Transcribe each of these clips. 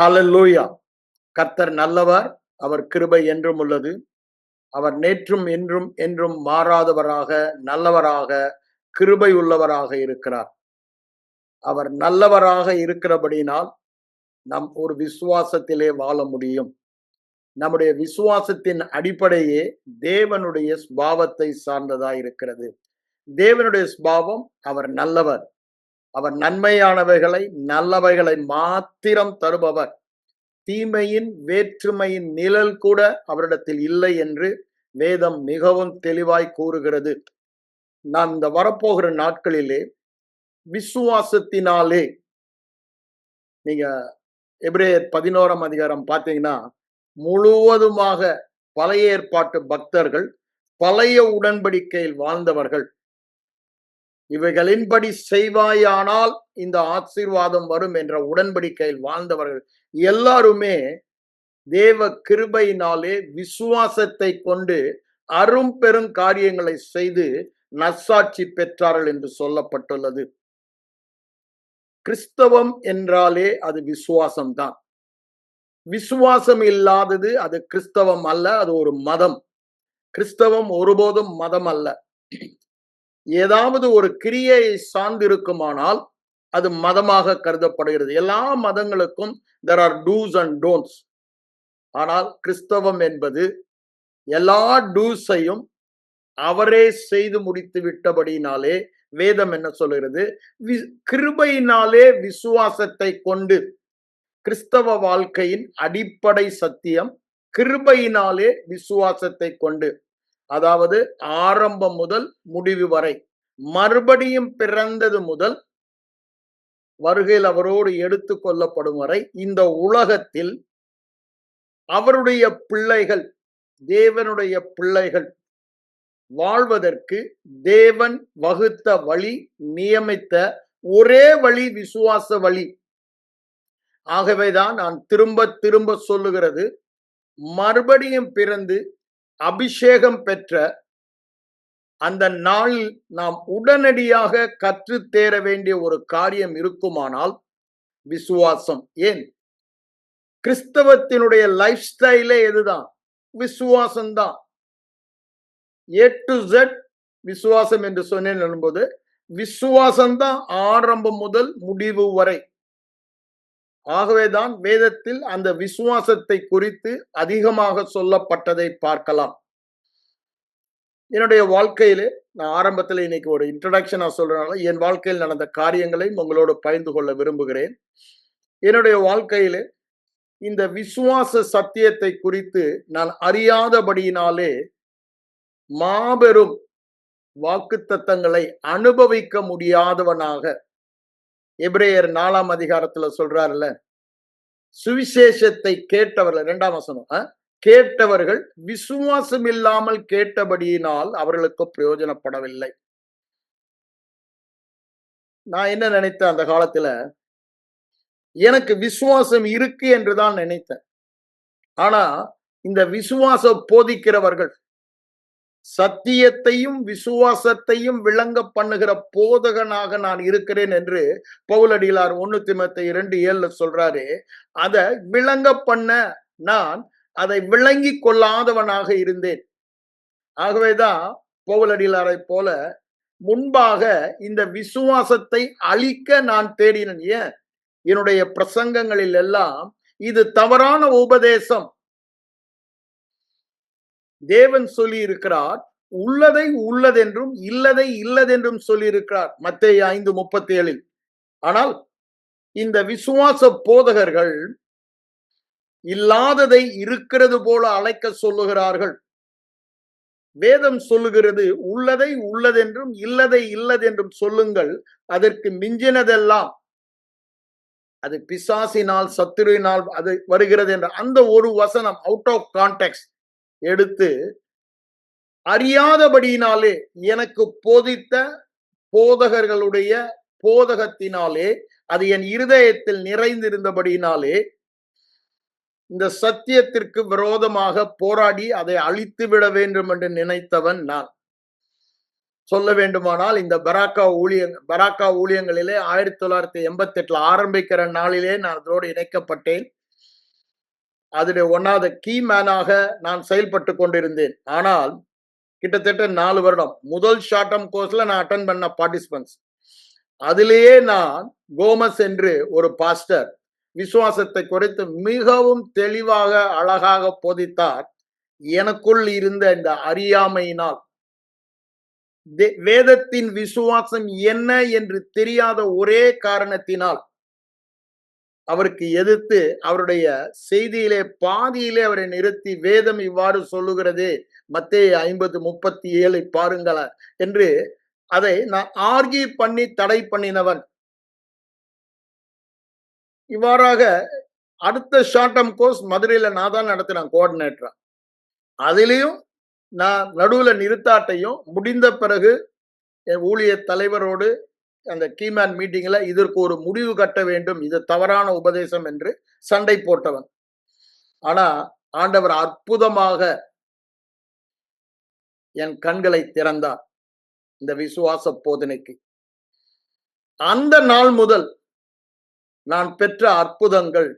ஹல்லேலூயா. கர்த்தர் நல்லவர். அவர் கிருபை என்றும் உள்ளது. அவர் நேற்றும் இன்றும் என்றும் மாறாதவராக, நல்லவராக, கிருபை உள்ளவராக இருக்கிறார். அவர் நல்லவராக இருக்கிறபடியினால் நம் ஒரு விசுவாசத்திலே வாழ முடியும். நம்முடைய விசுவாசத்தின் அடிப்படையே தேவனுடைய சுபாவத்தை சார்ந்ததாய் இருக்கிறது. தேவனுடைய சுபாவம் அவர் நல்லவர். அவர் நன்மையானவைகளை, நல்லவைகளை மாத்திரம் தருபவர். தீமையின் வேற்றுமையின் நிழல் கூட அவரிடத்தில் இல்லை என்று வேதம் மிகவும் தெளிவாய் கூறுகிறது. நாம் இந்த வரப்போகிற நாட்களிலே விசுவாசத்தினாலே, நீங்க எபிரேயர் 11ஆம் அதிகாரம் பார்த்தீங்கன்னா முழுவதுமாக பழைய ஏற்பாட்டு பக்தர்கள், பழைய உடன்படிக்கையில் வாழ்ந்தவர்கள், இவைகளின்படி செய்வாயானால் இந்த ஆசீர்வாதம் வரும் என்ற உடன்படிக்கையில் வாழ்ந்தவர்கள் எல்லாருமே தேவ கிருபையினாலே விசுவாசத்தை கொண்டு அரும் பெரும் காரியங்களை செய்து நற்சாட்சி பெற்றார்கள் என்று சொல்லப்பட்டுள்ளது. கிறிஸ்தவம் என்றாலே அது விசுவாசம்தான். விசுவாசம் இல்லாதது அது கிறிஸ்தவம் அல்ல, அது ஒரு மதம். கிறிஸ்தவம் ஒருபோதும் மதம் அல்ல. ஏதாவது ஒரு கிரியையை சார்ந்திருக்குமானால் அது மதமாக கருதப்படுகிறது. எல்லா மதங்களுக்கும் there are do's and don'ts. ஆனால் கிறிஸ்தவம் என்பது எல்லா டூஸையும் அவரே செய்து முடித்து விட்டபடினாலே வேதம் என்ன சொல்கிறது? கிருபையினாலே விசுவாசத்தை கொண்டு, கிறிஸ்தவ வாழ்க்கையின் அடிப்படை சத்தியம் கிருபையினாலே விசுவாசத்தை கொண்டு, அதாவது ஆரம்பம் முதல் முடிவு வரை, மறுபடியும் பிறந்தது முதல் வருகையில் அவரோடு எடுத்து கொள்ளப்படும் வரை இந்த உலகத்தில் அவருடைய பிள்ளைகள், தேவனுடைய பிள்ளைகள் வாழ்வதற்கு தேவன் வகுத்த வழி, நியமித்த ஒரே வழி விசுவாச வழி. ஆகவேதான் நான் திரும்ப திரும்ப சொல்லுகிறது, மறுபடியும் பிறந்து அபிஷேகம் பெற்ற அந்த நாளில் நாம் உடனடியாக கற்று தேர வேண்டிய ஒரு காரியம் இருக்குமானால் விசுவாசம். ஏன்? கிறிஸ்தவத்தினுடைய லைஃப் ஸ்டைலே எதுதான்? விசுவாசம்தான். A to Z விசுவாசம் என்று சொன்னேன் என்பது விசுவாசம்தான் ஆரம்பம் முதல் முடிவு வரை. ஆகவேதான் வேதத்தில் அந்த விசுவாசத்தை குறித்து அதிகமாக சொல்லப்பட்டதை பார்க்கலாம். என்னுடைய வாழ்க்கையிலே நான் ஆரம்பத்தில் இன்னைக்கு ஒரு இன்ட்ரடக்ஷனா சொல்றதுனால என் வாழ்க்கையில் நடந்த காரியங்களை உங்களோடு பகிர்ந்து கொள்ள விரும்புகிறேன். என்னுடைய வாழ்க்கையிலே இந்த விசுவாச சத்தியத்தை குறித்து நான் அறியாதபடியினாலே மாபெரும் வாக்குத்தத்தங்களை அனுபவிக்க முடியாதவனாக, எபிரேயர் 4ஆம் அதிகாரத்துல சொல்றாருல்ல, சுவிசேஷத்தை கேட்டவர்கள், 2ஆம் வசனம், கேட்டவர்கள் விசுவாசம் இல்லாமல் கேட்டபடியினால் அவர்களுக்கு பிரயோஜனப்படவில்லை. நான் என்ன நினைத்தேன்? அந்த காலத்துல எனக்கு விசுவாசம் இருக்கு என்றுதான் நினைத்தேன். ஆனா இந்த விசுவாசம் போதிக்கிறவர்கள், சத்தியத்தையும் விசுவாசத்தையும் விளங்க பண்ணுகிற போதகனாக நான் இருக்கிறேன் என்று பவுலடிகளார் 1 தீமோத்தேயு 2:7 சொல்றாரு. அதை விளங்க பண்ண நான் அதை விளங்கி கொள்ளாதவனாக இருந்தேன். ஆகவேதான் பவுலடிகளாரை போல முன்பாக இந்த விசுவாசத்தை அழிக்க நான் தேடினேன். ஏன்? என்னுடைய பிரசங்கங்களில் எல்லாம் இது தவறான உபதேசம். தேவன் சொல்லி இருக்கிறார், உள்ளதை உள்ளதென்றும் இல்லதை இல்லதென்றும் சொல்லி இருக்கிறார் மத்தேயு 5:37. ஆனால் இந்த விசுவாச போதகர்கள் இல்லாததை இருக்கிறது போல அழைக்க சொல்லுகிறார்கள். வேதம் சொல்லுகிறது, உள்ளதை உள்ளதென்றும் இல்லதை இல்லதென்றும் சொல்லுங்கள், அதற்கு மிஞ்சினதெல்லாம் அது பிசாசினால் சத்துருவினால் அது வருகிறது என்ற அந்த ஒரு வசனம் அவுட் ஆஃப் கான்டெக்ஸ்ட் எடுத்து அறியாதபடியினாலே எனக்கு போதித்த போதகர்களுடைய போதகத்தினாலே அது என் இருதயத்தில் நிறைந்திருந்தபடியினாலே இந்த சத்தியத்திற்கு விரோதமாக போராடி அதை அழித்து விட வேண்டும் என்று நினைத்தவன் நான். சொல்ல வேண்டுமானால் இந்த பராக்கா ஊழியங்களிலே 1988 ஆரம்பிக்கிற நாளிலே நான் அதோடு இணைக்கப்பட்டேன். அதில் ஒன்னாவது கீ மேனாக நான் செயல்பட்டு கொண்டிருந்தேன். ஆனால் கிட்டத்தட்ட 4 வருடம் முதல் ஷார்ட் டேர்ம் கோர்ஸ்ல நான் அட்டன் பண்ண பார்ட்டிசிபென்ட்ஸ். அதிலேயே நான் கோமஸ் என்று ஒரு பாஸ்டர் விசுவாசத்தை குறித்து மிகவும் தெளிவாக அழகாக போதித்தார். எனக்குள் இருந்த இந்த அறியாமையினால், வேதத்தின் விசுவாசம் என்ன என்று தெரியாத ஒரே காரணத்தினால் அவருக்கு எதிர்த்து அவருடைய செய்தியிலே பாதியிலே அவரை நிறுத்தி, வேதம் இவ்வாறு சொல்லுகிறதே, மத்தேயு 50:37 பாருங்களேன் என்று அதை நான் ஆர்கியூ பண்ணி தடை பண்ணினவன். இவ்வாறாக அடுத்த ஷார்ட் டேர்ம் கோர்ஸ் மதுரையில நான் தான் நடத்தினேன் கோஆர்டினேட்டரா. அதிலையும் நான் நடுவுல நிறுத்தாட்டையும் முடிந்த பிறகு என் ஊழிய தலைவரோடு அந்த கீமேன் மீட்டிங்ல இதற்கு ஒரு முடிவு கட்ட வேண்டும், இது தவறான உபதேசம் என்று சண்டை போட்டவன். ஆனா ஆண்டவர் அற்புதமாக என் கண்களை திறந்தார் இந்த விசுவாச போதனைக்கு. அந்த நாள் முதல் நான் பெற்ற அற்புதங்கள்,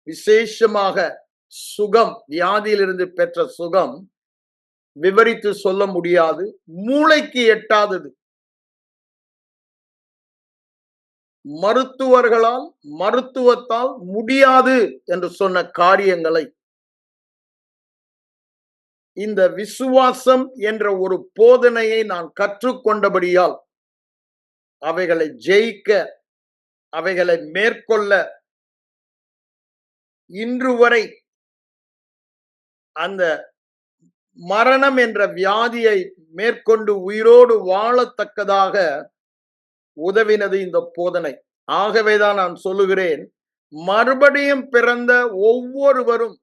விசேஷமாக சுகம், வியாதியிலிருந்து பெற்ற சுகம் விவரித்து சொல்ல முடியாது, மூளைக்கு எட்டாதது. மருத்துவர்களால் மருத்துவத்தால் முடியாது என்று சொன்ன காரியங்களை இந்த விசுவாசம் என்ற ஒரு போதனையை நான் கற்றுக்கொண்டபடியால் அவைகளை ஜெயிக்க, அவைகளை மேற்கொள்ள இன்று வரை அந்த மரணம் என்ற வியாதியை மேற்கொண்டு உயிரோடு வாழத்தக்கதாக உதவினது இந்த போதனை. ஆகவேதான் நான் சொல்லுகிறேன், மறுபடியும் பிறந்த ஒவ்வொருவரும்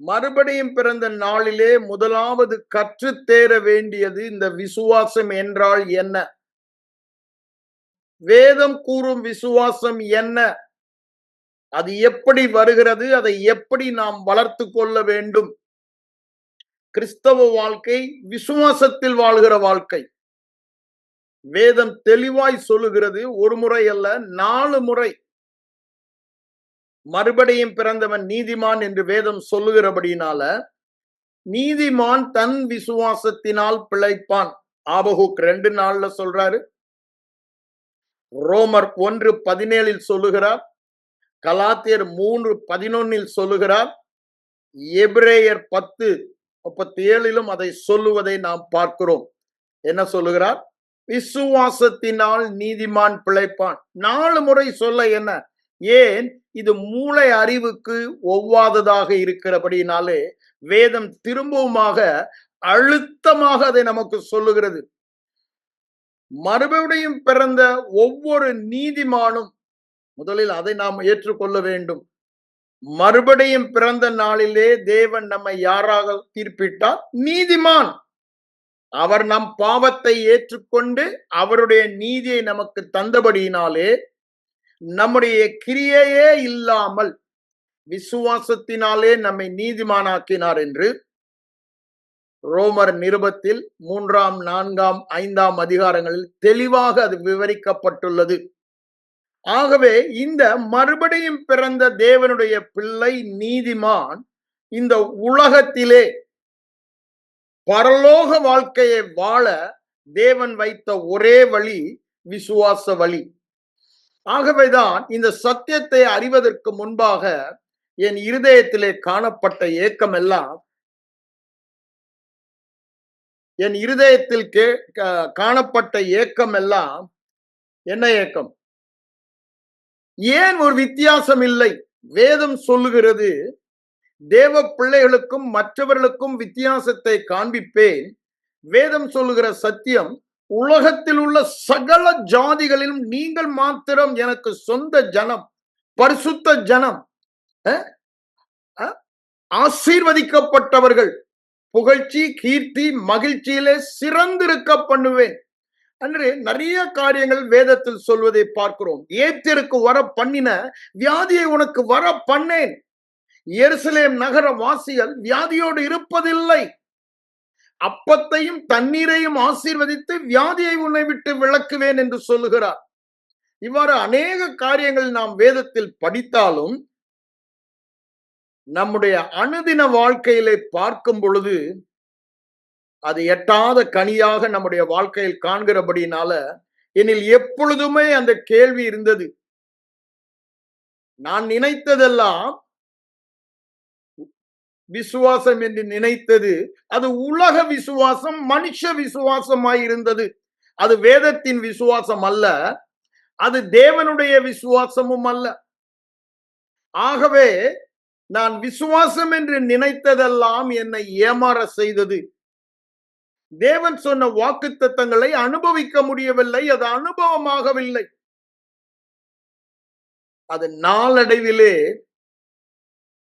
மறுபடியும் பிறந்த நாளிலே முதலாவது கற்றுத்தேர வேண்டியது இந்த விசுவாசம் என்றால் என்ன, வேதம் கூறும் விசுவாசம் என்ன, அது எப்படி வருகிறது, அதை எப்படி நாம் வளர்த்து கொள்ள வேண்டும். கிறிஸ்தவ வாழ்க்கை விசுவாசத்தில் வாழ்கிற வாழ்க்கை. வேதம் தெளிவாய் சொல்லுகிறது, ஒரு முறை அல்ல 4 முறை மறுபடியும் பிறந்தவன் நீதிமான் என்று வேதம் சொல்லுகிறபடினால, நீதிமான் தன் விசுவாசத்தினால் பிழைப்பான். ஆபகுக் 2:4 சொல்றாரு, ரோமர் 1:17 சொல்லுகிறார், கலாத்தியர் 3:11 சொல்லுகிறார், எபிரேயர் 10:37 அதை சொல்லுவதை நாம் பார்க்கிறோம். என்ன சொல்லுகிறார்? விசுவாசத்தினால் நீதிமான் பிழைப்பான். 4 முறை சொல்ல என்ன? ஏன்? இது மூளை அறிவுக்கு ஒவ்வாததாக இருக்கிறபடினாலே வேதம் திரும்பவுமாக அழுத்தமாக அதை நமக்கு சொல்லுகிறது. மறுபடியும் பிறந்த ஒவ்வொரு நீதிமானும், முதலில் அதை நாம் ஏற்றுக்கொள்ள வேண்டும். மறுபடியும் பிறந்த நாளிலே தேவன் நம்மை யாராக தீர்ப்பிட்டார்? நீதிமான். அவர் நம் பாவத்தை ஏற்றுக்கொண்டு அவருடைய நீதியை நமக்கு தந்தபடியினாலே நம்முடைய கிரியையே இல்லாமல் விசுவாசத்தினாலே நம்மை நீதிமானாக்கினார் என்று ரோமர் நிருபத்தில் 3, 4, 5 அதிகாரங்களில் தெளிவாக அது விவரிக்கப்பட்டுள்ளது. ஆகவே இந்த மறுபடியும் பிறந்த தேவனுடைய பிள்ளை நீதிமான் இந்த உலகத்திலே பரலோக வாழ்க்கையை வாழ தேவன் வைத்த ஒரே வழி விசுவாச வழி. ஆகவேதான் இந்த சத்தியத்தை அறிவதற்கு முன்பாக என் இருதயத்திலே காணப்பட்ட ஏக்கம் எல்லாம், என் இருதயத்தில் காணப்பட்ட ஏக்கம் எல்லாம் என்ன ஏக்கம்? ஏன் ஒரு வித்தியாசம் இல்லை? வேதம் சொல்லுகிறது, தேவ பிள்ளைகளுக்கும் மற்றவர்களுக்கும் வித்தியாசத்தை காண்பிப்பேன். வேதம் சொல்லுகிற சத்தியம், உலகத்தில் உள்ள சகல ஜாதிகளிலும் நீங்கள் மாத்திரம் எனக்கு சொந்த ஜனம், பரிசுத்த ஜனம், ஆசீர்வதிக்கப்பட்டவர்கள், புகழ்ச்சி கீர்த்தி மகிழ்ச்சியிலே சிறந்திருக்க பண்ணுவேன் என்று நிறைய காரியங்கள் வேதத்தில் சொல்வதை பார்க்கிறோம். ஏத்திற்கு வர பண்ணின வியாதியை உனக்கு வர பண்ணேன். எருசலேம் நகர வாசிகள் வியாதியோடு இருப்பதில்லை. அப்பத்தையும் தண்ணீரையும் ஆசீர்வதித்து வியாதியை உன்னை விட்டு விலக்குவேன் என்று சொல்லுகிறார். இவ்வாறு அநேக காரியங்கள் நாம் வேதத்தில் படித்தாலும் நம்முடைய அனுதின வாழ்க்கையிலே பார்க்கும் பொழுது அது எட்டாத கனியாக நம்முடைய வாழ்க்கையில் காண்கிறபடினால என்னில் எப்பொழுதுமே அந்த கேள்வி இருந்தது. நான் நினைத்ததெல்லாம் விசுவாசம் என்று நினைத்தது, அது உலக விசுவாசம், மனுஷ விசுவாசமாயிருந்தது. அது வேதத்தின் விசுவாசம் அல்ல, அது தேவனுடைய விசுவாசமும் அல்ல. ஆகவே நான் விசுவாசம் என்று நினைத்ததெல்லாம் என்னை ஏமாற செய்தது. தேவன் சொன்ன வாக்குத்தத்தங்களை அனுபவிக்க முடியவில்லை, அது அனுபவமாகவில்லை. அது நாளடைவிலே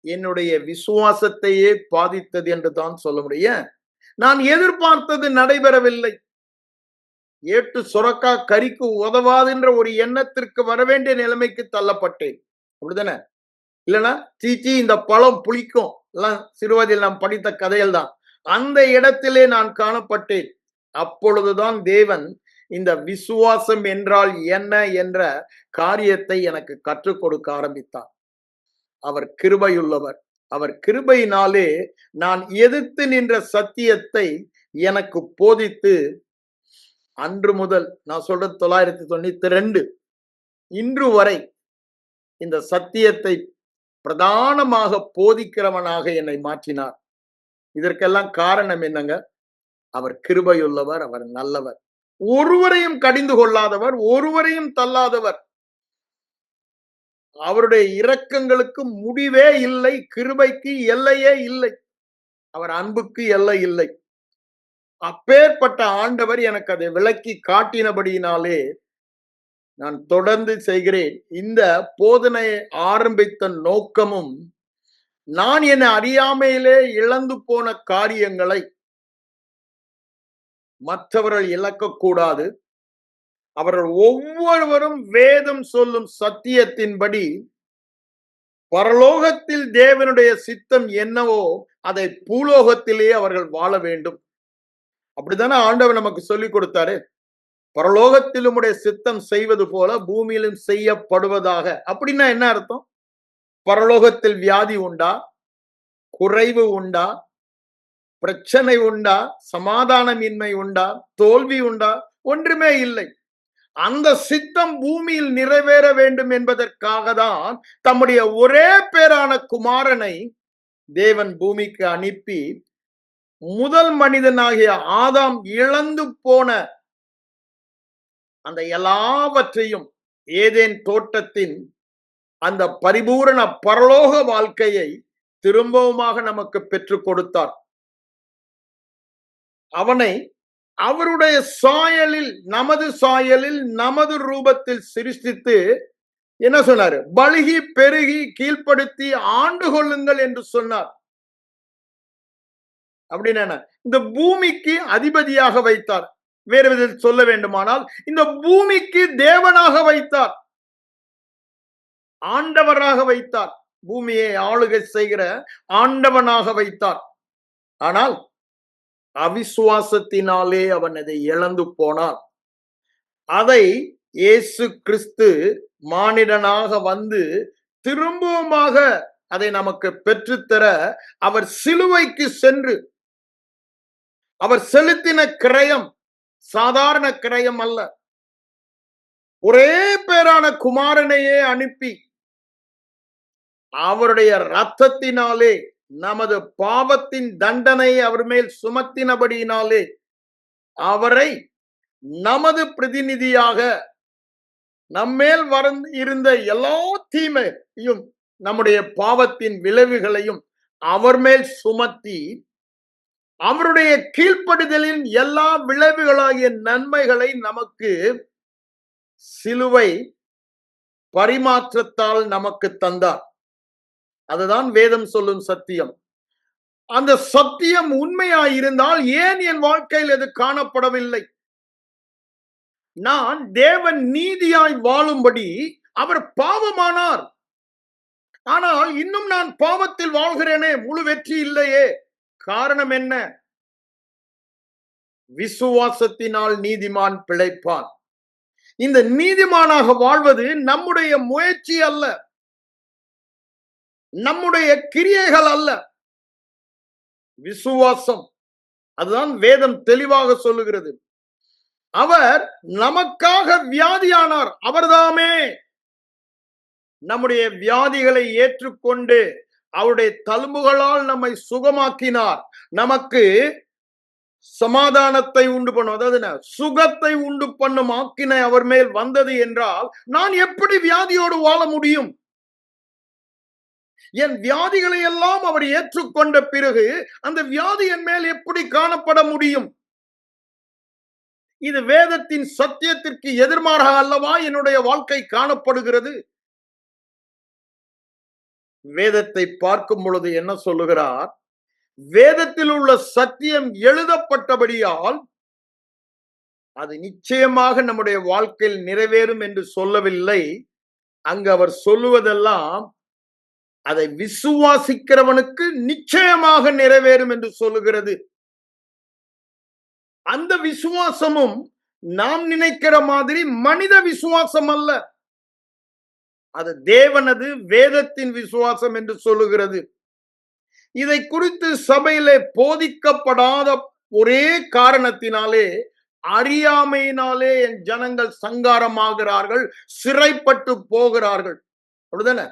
என்னுடைய விசுவாசத்தையே பாதித்தது என்று தான் சொல்ல முடியும். நான் எதிர்பார்த்தது நடைபெறவில்லை. ஏட்டு சுரக்கா கறிக்கு உதவாதுன்ற ஒரு எண்ணத்திற்கு வர வேண்டிய நிலைமைக்கு தள்ளப்பட்டேன். அப்படிதானே? இல்லைன்னா சீச்சி இந்த பழம் புளிக்கும் எல்லாம் சிறுவதில் நாம் படித்த கதைகள் தான். அந்த இடத்திலே நான் காணப்பட்டேன். அப்பொழுதுதான் தேவன் இந்த விசுவாசம் என்றால் என்ன என்ற காரியத்தை எனக்கு கற்றுக் கொடுக்க ஆரம்பித்தார். அவர் கிருபையுள்ளவர். அவர் கிருபையினாலே நான் எதிர்த்து நின்ற சத்தியத்தை எனக்கு போதித்து, அன்று முதல் நான் சொல்றது 992 இன்று வரை இந்த சத்தியத்தை பிரதானமாக போதிக்கிறவனாக என்னை மாற்றினார். இதற்கெல்லாம் காரணம் என்னங்க? அவர் கிருபையுள்ளவர், அவர் நல்லவர், ஒருவரையும் கடிந்து கொள்ளாதவர், ஒருவரையும் தள்ளாதவர். அவருடைய இரக்கங்களுக்கு முடிவே இல்லை, கிருபைக்கு எல்லையே இல்லை, அவர் அன்புக்கு எல்லை இல்லை. அப்பேற்பட்ட ஆண்டவர் எனக்கு அதை விளக்கி காட்டினபடியினாலே நான் தொடர்ந்து செய்கிறேன். இந்த போதனையை ஆரம்பித்த நோக்கமும், நான் என் அறியாமையிலே இழந்து போன காரியங்களை மற்றவர்கள் இழக்கக்கூடாது. அவர்கள் ஒவ்வொருவரும் வேதம் சொல்லும் சத்தியத்தின்படி பரலோகத்தில் தேவனுடைய சித்தம் என்னவோ அதை பூலோகத்திலே அவர்கள் வாழ வேண்டும். அப்படித்தானே ஆண்டவர் நமக்கு சொல்லிக் கொடுத்தாரு. பரலோகத்திலும் உடைய சித்தம் செய்வது போல பூமியிலும் செய்யப்படுவதாக. அப்படின்னா என்ன அர்த்தம்? பரலோகத்தில் வியாதி உண்டா? குறைவு உண்டா? பிரச்சனை உண்டா? சமாதானமின்மை உண்டா? தோல்வி உண்டா? ஒன்றுமே இல்லை. அந்த சித்தம் பூமியில் நிறைவேற வேண்டும் என்பதற்காக தான் தம்முடைய ஒரே பேரான குமாரனை தேவன் பூமிக்கு அனுப்பி, முதல் மனிதனாகிய ஆதாம் இழந்து போன அந்த எல்லாவற்றையும் ஏதேன் தோட்டத்தின் அந்த பரிபூரண பரலோக வாழ்க்கையை திரும்பவுமாக நமக்கு பெற்றுக் கொடுத்தார். அவனை அவருடைய சாயலில், நமது சாயலில், நமது ரூபத்தில் சிருஷ்டித்து என்ன சொன்னாரு? பலுகி பெருகி கீழ்ப்படுத்தி ஆண்டு கொள்ளுங்கள் என்று சொன்னார். அப்படின்னா இந்த பூமிக்கு அதிபதியாக வைத்தார். வேறு விதத்தில் சொல்ல வேண்டுமானால் இந்த பூமிக்கு தேவனாக வைத்தார், ஆண்டவராக வைத்தார், பூமியை ஆளுகை செய்கிற ஆண்டவனாக வைத்தார். ஆனால் அவிசுவாசத்தினாலே அவன் அதை இழந்து போனான். அதை இயேசு கிறிஸ்து மானிடனாக வந்து திரும்பவுமாக அதை நமக்கு பெற்றுத்தர அவர் சிலுவைக்கு சென்று, அவர் செலுத்தின கிரயம் சாதாரண கிரயம் அல்ல. ஒரே பேரான குமாரனையே அனுப்பி அவருடைய இரத்தத்தினாலே நமது பாவத்தின் தண்டனை அவர் மேல் சுமத்தினபடியினாலே அவரை நமது பிரதிநிதியாக நம்மேல் இருந்த எல்லா தீமையும், நம்முடைய பாவத்தின் விளைவுகளையும் அவர் மேல் சுமத்தி அவருடைய கீழ்ப்படுதலின் எல்லா விளைவுகளாகிய நன்மைகளை நமக்கு சிலுவை பரிமாற்றத்தால் நமக்கு தந்தார். அதுதான் வேதம் சொல்லும் சத்தியம். அந்த சத்தியம் உண்மையாயிருந்தால் ஏன் என் வாழ்க்கையில் அது காணப்படவில்லை? நான் தேவன் நீதியாய் வாழும்படி அவர் பாவமானார். ஆனால் இன்னும் நான் பாவத்தில் வாழ்கிறேனே, முழு வெற்றி இல்லையே. காரணம் என்ன? விசுவாசத்தினால் நீதிமான் பிழைப்பான். இந்த நீதிமானாக வாழ்வது நம்முடைய முயற்சி அல்ல, நம்முடைய கிரியைகள் அல்ல, விசுவாசம். அதுதான் வேதம் தெளிவாக சொல்லுகிறது. அவர் நமக்காக வியாதியானார். அவர்தாமே நம்முடைய வியாதிகளை ஏற்றுக்கொண்டு அவருடைய தழும்புகளால் நம்மை சுகமாக்கினார். நமக்கு சமாதானத்தை உண்டு பண்ணும், அதாவது சுகத்தை உண்டு பண்ணும் ஆக்கினை அவர் மேல் வந்தது என்றால் நான் எப்படி வியாதியோடு வாழ முடியும்? என் வியாதிகளை எல்லாம் அவர் ஏற்றுக்கொண்ட பிறகு அந்த வியாதி என் மேல் எப்படி காணப்பட முடியும்? இது வேதத்தின் சத்தியத்திற்கு எதிர்மாறாக அல்லவா என்னுடைய வாழ்க்கை காணப்படுகிறது? வேதத்தை பார்க்கும் பொழுது என்ன சொல்லுகிறார்? வேதத்தில் உள்ள சத்தியம் எழுதப்பட்டபடியால் அது நிச்சயமாக நம்முடைய வாழ்க்கையில் நிறைவேறும் என்று சொல்லவில்லை. அங்கு அவர் சொல்லுவதெல்லாம் அதை விசுவாசிக்கிறவனுக்கு நிச்சயமாக நிறைவேறும் என்று சொல்லுகிறது. அந்த விசுவாசமும் நாம் நினைக்கிற மாதிரி மனித விசுவாசம் அல்ல, அது தேவனது வேதத்தின் விசுவாசம் என்று சொல்லுகிறது. இதை குறித்து சபையிலே போதிக்கப்படாத ஒரே காரணத்தினாலே, அறியாமையினாலே என் ஜனங்கள் சங்காரமாகிறார்கள், சிறைப்பட்டு போகிறார்கள். அப்படிதானே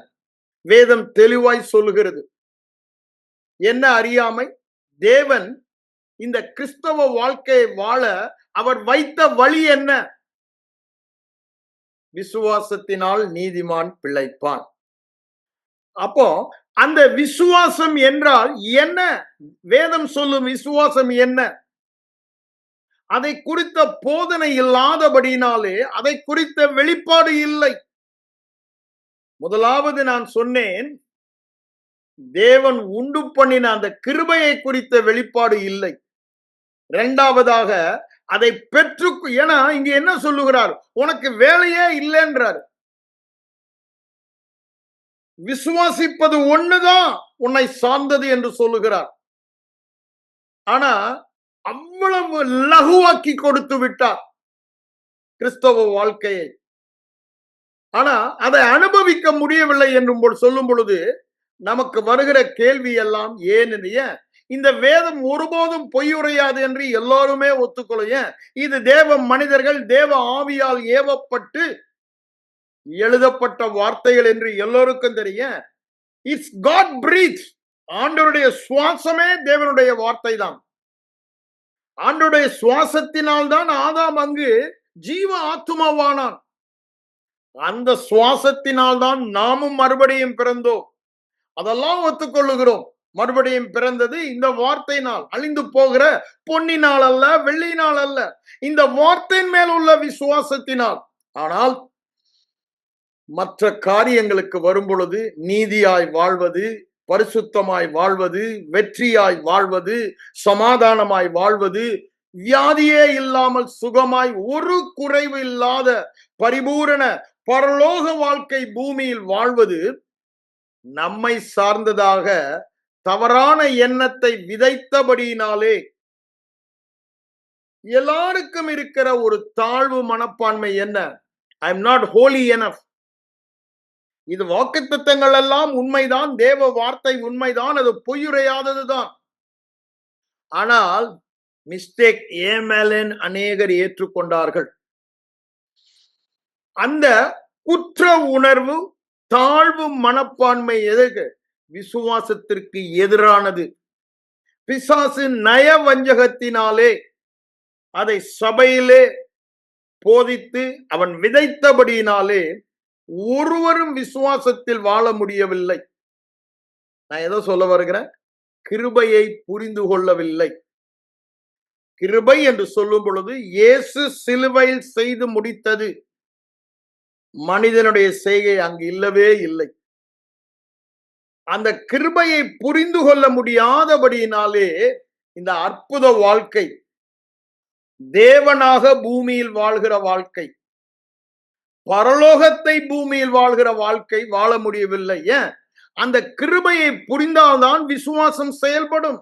வேதம் தெளிவாய் சொல்லுகிறது. என்ன அறியாமை? தேவன் இந்த கிறிஸ்தவ வாழ்க்கையை வாழ அவர் வைத்த வழி என்ன? விசுவாசத்தினால் நீதிமான் பிழைப்பான். அப்போ அந்த விசுவாசம் என்றால் என்ன? வேதம் சொல்லும் விசுவாசம் என்ன? அதை குறித்த போதனை இல்லாதபடினாலே அதை குறித்த வெளிப்பாடு இல்லை. முதலாவது நான் சொன்னேன், தேவன் உண்டு பண்ணின அந்த கிருபையை குறித்த வெளிப்பாடு இல்லை. இரண்டாவதாக அதை பெற்று, ஏன்னா இங்க என்ன சொல்லுகிறார்? உனக்கு வேலையே இல்லைன்றார். விசுவாசிப்பது ஒண்ணுதான் உன்னை சார்ந்தது என்று சொல்லுகிறார். ஆனா அவ்வளவு லகுவாக்கி கொடுத்து விட்டார் கிறிஸ்தவ வாழ்க்கையை. ஆனா அதை அனுபவிக்க முடியவில்லை என்றும் சொல்லும் பொழுது நமக்கு வருகிற கேள்வி எல்லாம் ஏனெனிய இந்த வேதம் ஒருபோதும் பொய்யுரையாது என்று எல்லாருமே ஒத்துக்கொள்ள, இது தேவ மனிதர்கள் தேவ ஆவியால் ஏவப்பட்டு எழுதப்பட்ட வார்த்தைகள் என்று எல்லோருக்கும் தெரியும். It's God breath. ஆண்டவருடைய சுவாசமே தேவனுடைய வார்த்தை தான். ஆண்டவருடைய சுவாசத்தினால் தான் ஆதாம் அங்கு ஜீவ ஆத்துமாவானான். அந்த சுவாசத்தினால் தான் நாமும் மறுபடியும் பிறந்தோம். அதெல்லாம் ஒத்துக்கொள்ளுகிறோம். மறுபடியும் பிறந்தது இந்த வார்த்தையினால், அழிந்து போகிற பொன்னினால் அல்ல, வெள்ளியினால் அல்ல, இந்த வார்த்தையின் மேல் உள்ள விசுவாசத்தினால். ஆனால் மற்ற காரியங்களுக்கு வரும் பொழுது நீதியாய் வாழ்வது, பரிசுத்தமாய் வாழ்வது, வெற்றியாய் வாழ்வது, சமாதானமாய் வாழ்வது, வியாதியே இல்லாமல் சுகமாய் ஒரு குறைவு இல்லாத பரிபூரண பரலோக வாழ்க்கை பூமியில் வாழ்வது நம்மை சார்ந்ததாக தவறான எண்ணத்தை விதைத்தபடியினாலே எல்லாருக்கும் இருக்கிற ஒரு தாழ்வு மனப்பான்மை என்ன? I am not holy enough. இது வாக்குத்தத்தங்கள் எல்லாம் உண்மைதான், தேவ வார்த்தை உண்மைதான், அது பொய்யுரையாததுதான். ஆனால் மிஸ்டேக் ஏமேலன் அநேகர் ஏற்றுக்கொண்டார்கள். அந்த குற்ற உணர்வு, தாழ்வு மனப்பான்மை எதற்கு? விசுவாசத்திற்கு எதிரானது. பிசாசு நய வஞ்சகத்தினாலே அதை சபையிலே போதித்து அவன் விதைத்தபடியினாலே ஒருவரும் விசுவாசத்தில் வாழ முடியவில்லை. நான் ஏதோ சொல்ல வருகிறேன், கிருபையை புரிந்து கொள்ளவில்லை. கிருபை என்று சொல்லும் பொழுது இயேசு சிலுவையில் செய்து முடித்தது, மனிதனுடைய செய்கை அங்கு இல்லவே இல்லை. அந்த கிருபையை புரிந்து கொள்ள முடியாதபடியினாலே இந்த அற்புத வாழ்க்கை, தேவனாக பூமியில் வாழ்கிற வாழ்க்கை, பரலோகத்தை பூமியில் வாழ்கிற வாழ்க்கை வாழ முடியவில்லை. ஏன்? அந்த கிருபையை புரிந்தால்தான் விசுவாசம் செயல்படும்.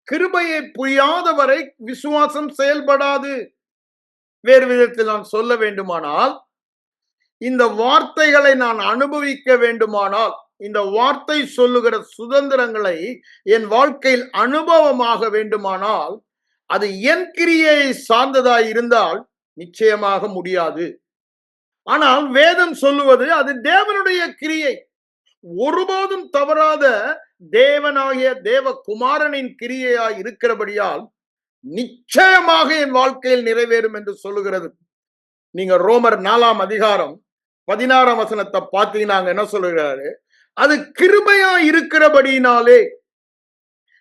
கிருபையை புரியாதவரை விசுவாசம் செயல்படாது. வேறு விதத்தில் நான் சொல்ல வேண்டுமானால், இந்த வார்த்தைகளை நான் அனுபவிக்க வேண்டுமானால், இந்த வார்த்தை சொல்லுகிற சுதந்திரங்களை என் வாழ்க்கையில் அனுபவமாக வேண்டுமானால் அது என் கிரியை சார்ந்ததாய் இருந்தால் நிச்சயமாக முடியாது. ஆனால் வேதம் சொல்லுவது அது தேவனுடைய கிரியை. ஒருபோதும் தவறாத தேவனாகிய தேவகுமாரனின் கிரியையாய் இருக்கிறபடியால் நிச்சயமாக என் வாழ்க்கையில் நிறைவேறும் என்று சொல்லுகிறது. நீங்க ரோமர் 4ஆம் அதிகாரம் 16ஆம் வசனத்தை பார்த்தீங்கன்னா என்ன சொல்லுகிறாரு? அது கிருபையா இருக்கிறபடியினாலே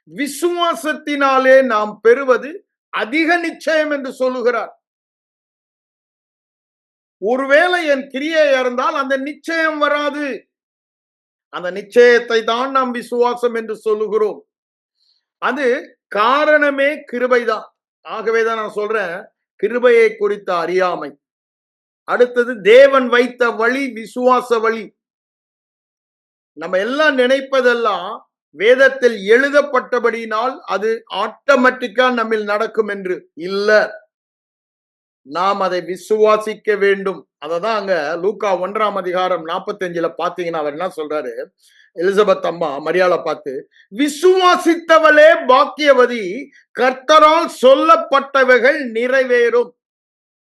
விசுவாசத்தினாலே நாம் பெறுவது அதிக நிச்சயம் என்று சொல்லுகிறார். ஒருவேளை என் கிரியை இருந்தால் அந்த நிச்சயம் வராது. அந்த நிச்சயத்தை தான் நாம் விசுவாசம் என்று சொல்லுகிறோம். அது காரணமே கிருபைதான். ஆகவேதான் நான் சொல்றேன், கிருபையை குறித்த அறியாமை. அடுத்தது தேவன் வைத்த வழி விசுவாச வழி. நம்ம எல்லாம் நினைப்பதெல்லாம் வேதத்தில் எழுதப்பட்டபடியினால் அது ஆட்டோமேட்டிக்கா நம்மில் நடக்கும் என்று இல்ல. நாம் அதை விசுவாசிக்க வேண்டும். அததான் அங்க லூக்கா 1ஆம் அதிகாரம் 45 பாத்தீங்கன்னா அவர் என்ன சொல்றாரு? எலிசபெத் அம்மா மரியாதை பார்த்து, விசுவாசித்தவளே பாக்கியவதி, கர்த்தரால் சொல்லப்பட்டவைகள் நிறைவேறும்.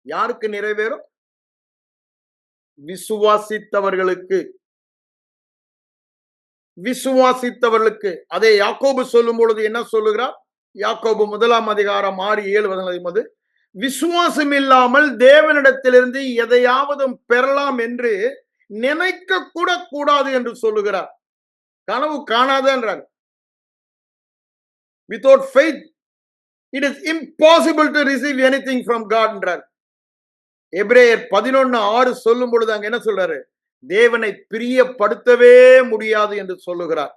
யாருக்கு நிறைவேறும்? விசுவாசித்தவர்களுக்கு. விசுவாசித்தவர்களுக்கு. அதை யாக்கோபு சொல்லும் பொழுது என்ன சொல்லுகிறார்? யாக்கோபு 1ஆம் அதிகாரம் 6-7 விசுவாசம் இல்லாமல் தேவனிடத்திலிருந்து எதையாவது பெறலாம் என்று நினைக்க கூட கூடாது என்று சொல்லுகிறார். கனவு காணாத என்றார். Without faith it is impossible to receive anything from God என்றார். எபிரேயர் 11:6 சொல்லும் பொழுது அங்க என்ன சொல்றாரு? தேவனை பிரியப்படுத்தவே முடியாது என்று சொல்லுகிறார்.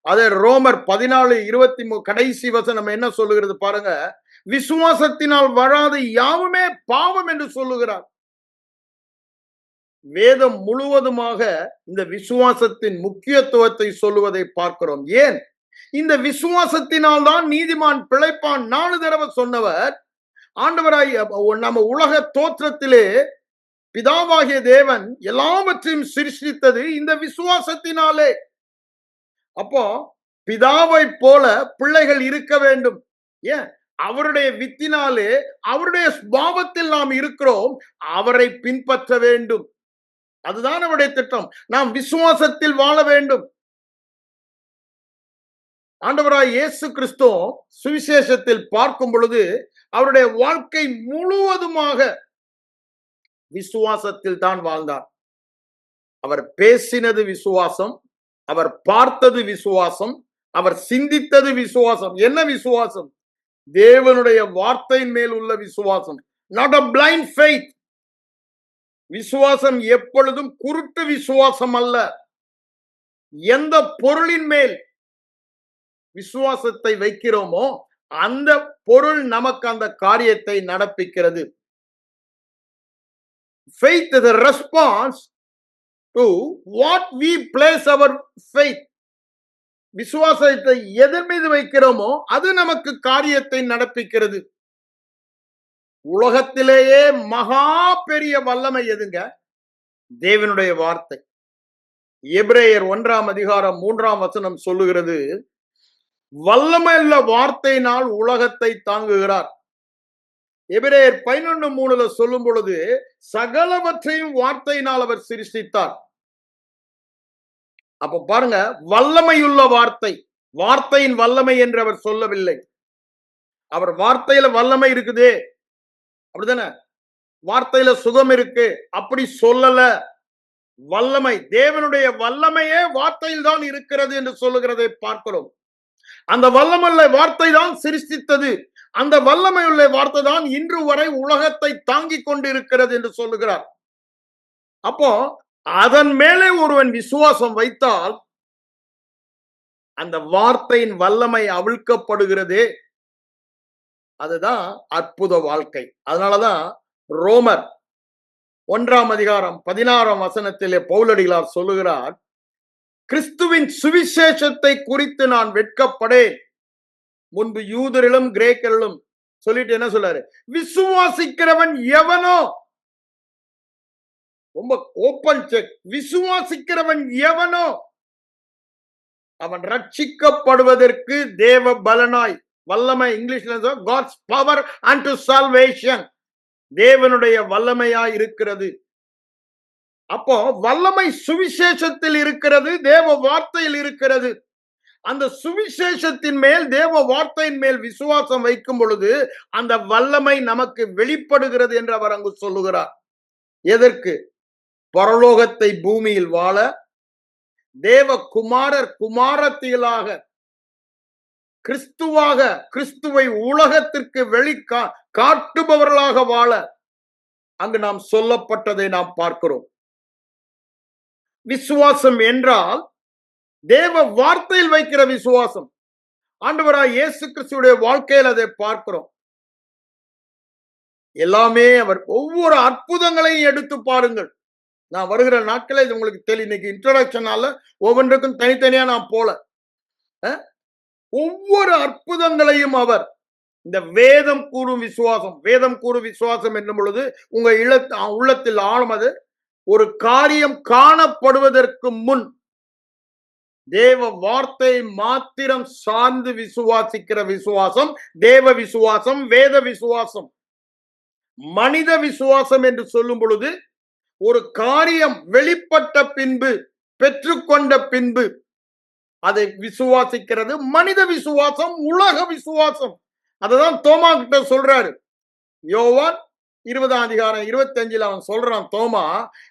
அதே ரோமர் 14:23 கடைசி வசனம் என்ன சொல்லுகிறது பாருங்க? விசுவாசத்தினால் வராத யாவுமே பாவம் என்று சொல்லுகிறார். வேதம் முழுவதுமாக இந்த விசுவாசத்தின் முக்கியத்துவத்தை சொல்லுவதை பார்க்கிறோம். ஏன்? இந்த விசுவாசத்தினால் தான் நீதிமான் பிழைப்பான் 4 தடவை சொன்னவர் ஆண்டவராய் நம்ம உலக தோற்றத்திலே பிதாவாகிய தேவன் எல்லாவற்றையும் சிருஷ்டித்தது இந்த விசுவாசத்தினாலே. அப்போ பிதாவை போல பிள்ளைகள் இருக்க வேண்டும். ஏன்? அவருடைய வித்தினாலே அவருடைய சுபாவத்தில் நாம் இருக்கிறோம். அவரை பின்பற்ற வேண்டும். அதுதான் அவருடைய திட்டம். நாம் விசுவாசத்தில் வாழ வேண்டும். ஆண்டவராய் இயேசு கிறிஸ்து சுவிசேஷத்தில் பார்க்கும் பொழுது அவருடைய வாழ்க்கை முழுவதுமாக விசுவாசத்தில் தான் வாழ்ந்தார். அவர் பேசினது விசுவாசம், அவர் பார்த்தது விசுவாசம், அவர் சிந்தித்தது விசுவாசம். என்ன விசுவாசம்? தேவனுடைய வார்த்தையின் மேல் உள்ள விசுவாசம். not a blind faith. விசுவாசம் எப்பொழுதும் குருட்டு விசுவாசம் அல்ல. எந்த பொருளின் மேல் விசுவாசத்தை வைக்கிறோமோ அந்த பொருள் நமக்கு அந்த காரியத்தை நடப்பிக்கிறது. Faith is a response to what we place our faith. விசுவாசத்தை எதன் மீது வைக்கிறோமோ அது நமக்கு காரியத்தை நடப்பிக்கிறது. உலகத்திலேயே மகா பெரிய வல்லமை எதுங்க? தேவனுடைய வார்த்தை. எபிரேயர் 1ஆம் அதிகாரம் 3ஆம் வசனம் சொல்லுகிறது, வல்லமையுள்ள வார்த்தையினால் உலகத்தை தாங்குகிறார். எபிரேயர் 11:3 சொல்லும் பொழுது சகலவற்றையும் வார்த்தையினால் அவர் சிருஷ்டித்தார். அப்ப பாருங்க, வல்லமையுள்ள வார்த்தை. வார்த்தையின் வல்லமை என்று அவர் சொல்லவில்லை. அவர் வார்த்தையில வல்லமை இருக்குதே, அப்படிதானே? வார்த்தையில சுகம் இருக்கு அப்படி சொல்லல. வல்லமை, தேவனுடைய வல்லமையே வார்த்தையில் தான் இருக்கிறது என்று சொல்லுகிறதை பார்க்கிறோம். அந்த வல்லமையுள்ள வார்த்தை தான் சிருஷ்டித்தது. அந்த வல்லமையுள்ள வார்த்தை தான் இன்று வரை உலகத்தை தாங்கிக் கொண்டு இருக்கிறது என்று சொல்லுகிறார். அப்போ அதன் மேலே ஒருவன் விசுவாசம் வைத்தால் அந்த வார்த்தையின் வல்லமை அவிழ்க்கப்படுகிறதே. அதுதான் அற்புத வாழ்க்கை. அதனாலதான் ரோமர் 1ஆம் அதிகாரம் 16ஆம் வசனத்திலே பவுலடிகளார் சொல்லுகிறார், கிறிஸ்துவின் சுவிசேஷத்தை குறித்து நான் வெட்கப்படேன். முன்பு யூதரிலும் கிரேக்கரிலும் சொல்லிட்டு என்ன சொல்றாரு? விசுவாசிக்கிறவன் எவனோ, ரொம்ப ஓப்பன் செக், விசுவாசிக்கிறவன் எவனோ அவன் ரட்சிக்கப்படுவதற்கு தேவ பலனாய், வல்லமை, இங்கிலீஷ்ல காட்ஸ் பவர் அன்டு சால்வேஷன், தேவனுடைய வல்லமையாய் இருக்கிறது. அப்போ வல்லமை சுவிசேஷத்தில் இருக்கிறது, தேவ வார்த்தையில் இருக்கிறது. அந்த சுவிசேஷத்தின் மேல், தேவ வார்த்தையின் மேல் விசுவாசம் வைக்கும் பொழுது அந்த வல்லமை நமக்கு வெளிப்படுகிறது என்று அவர் அங்கு சொல்லுகிறார். எதற்கு? பரலோகத்தை பூமியில் வாழ, தேவ குமாரர் குமாரத்திகளாக கிறிஸ்துவாக, கிறிஸ்துவை உலகத்திற்கு வெளி காட்டுபவர்களாக வாழ அங்கு நாம் சொல்லப்பட்டதை நாம் பார்க்கிறோம். விசுவாசம் என்றால் தேவ வார்த்தையில் வைக்கிற விசுவாசம். ஆண்டவராய் இயேசு கிறிஸ்துவுடைய வாழ்க்கையில் அதை பார்க்கிறோம். எல்லாமே அவர் ஒவ்வொரு அற்புதங்களையும் எடுத்து பாருங்கள். நான் வருகிற நாட்களே இது உங்களுக்கு தெரியும். இன்னைக்கு இன்ட்ரோடக்ஷனால ஒவ்வொன்றுக்கும் தனித்தனியா நான் போல, ஒவ்வொரு அற்புதங்களையும் அவர் இந்த வேதம் கூறும் விசுவாசம், வேதம் கூறும் விசுவாசம் என்னும் பொழுது உங்க உள்ளத்தில் ஆழம். அது ஒரு காரியம் காணப்படுவதற்கு முன் தேவ வார்த்தை மாத்திரம் சார்ந்து விசுவாசிக்கிற விசுவாசம் தேவ விசுவாசம், வேத விசுவாசம். மனித விசுவாசம் என்று சொல்லும் பொழுது ஒரு காரியம் வெளிப்பட்ட பின்பு, பெற்றுக்கொண்ட பின்பு அதை விசுவாசிக்கிறது மனித விசுவாசம், உலக விசுவாசம். அததான் தோமா கிட்ட சொல்றாரு. யோவான் 20:25 அவன் சொல்றான், தோமா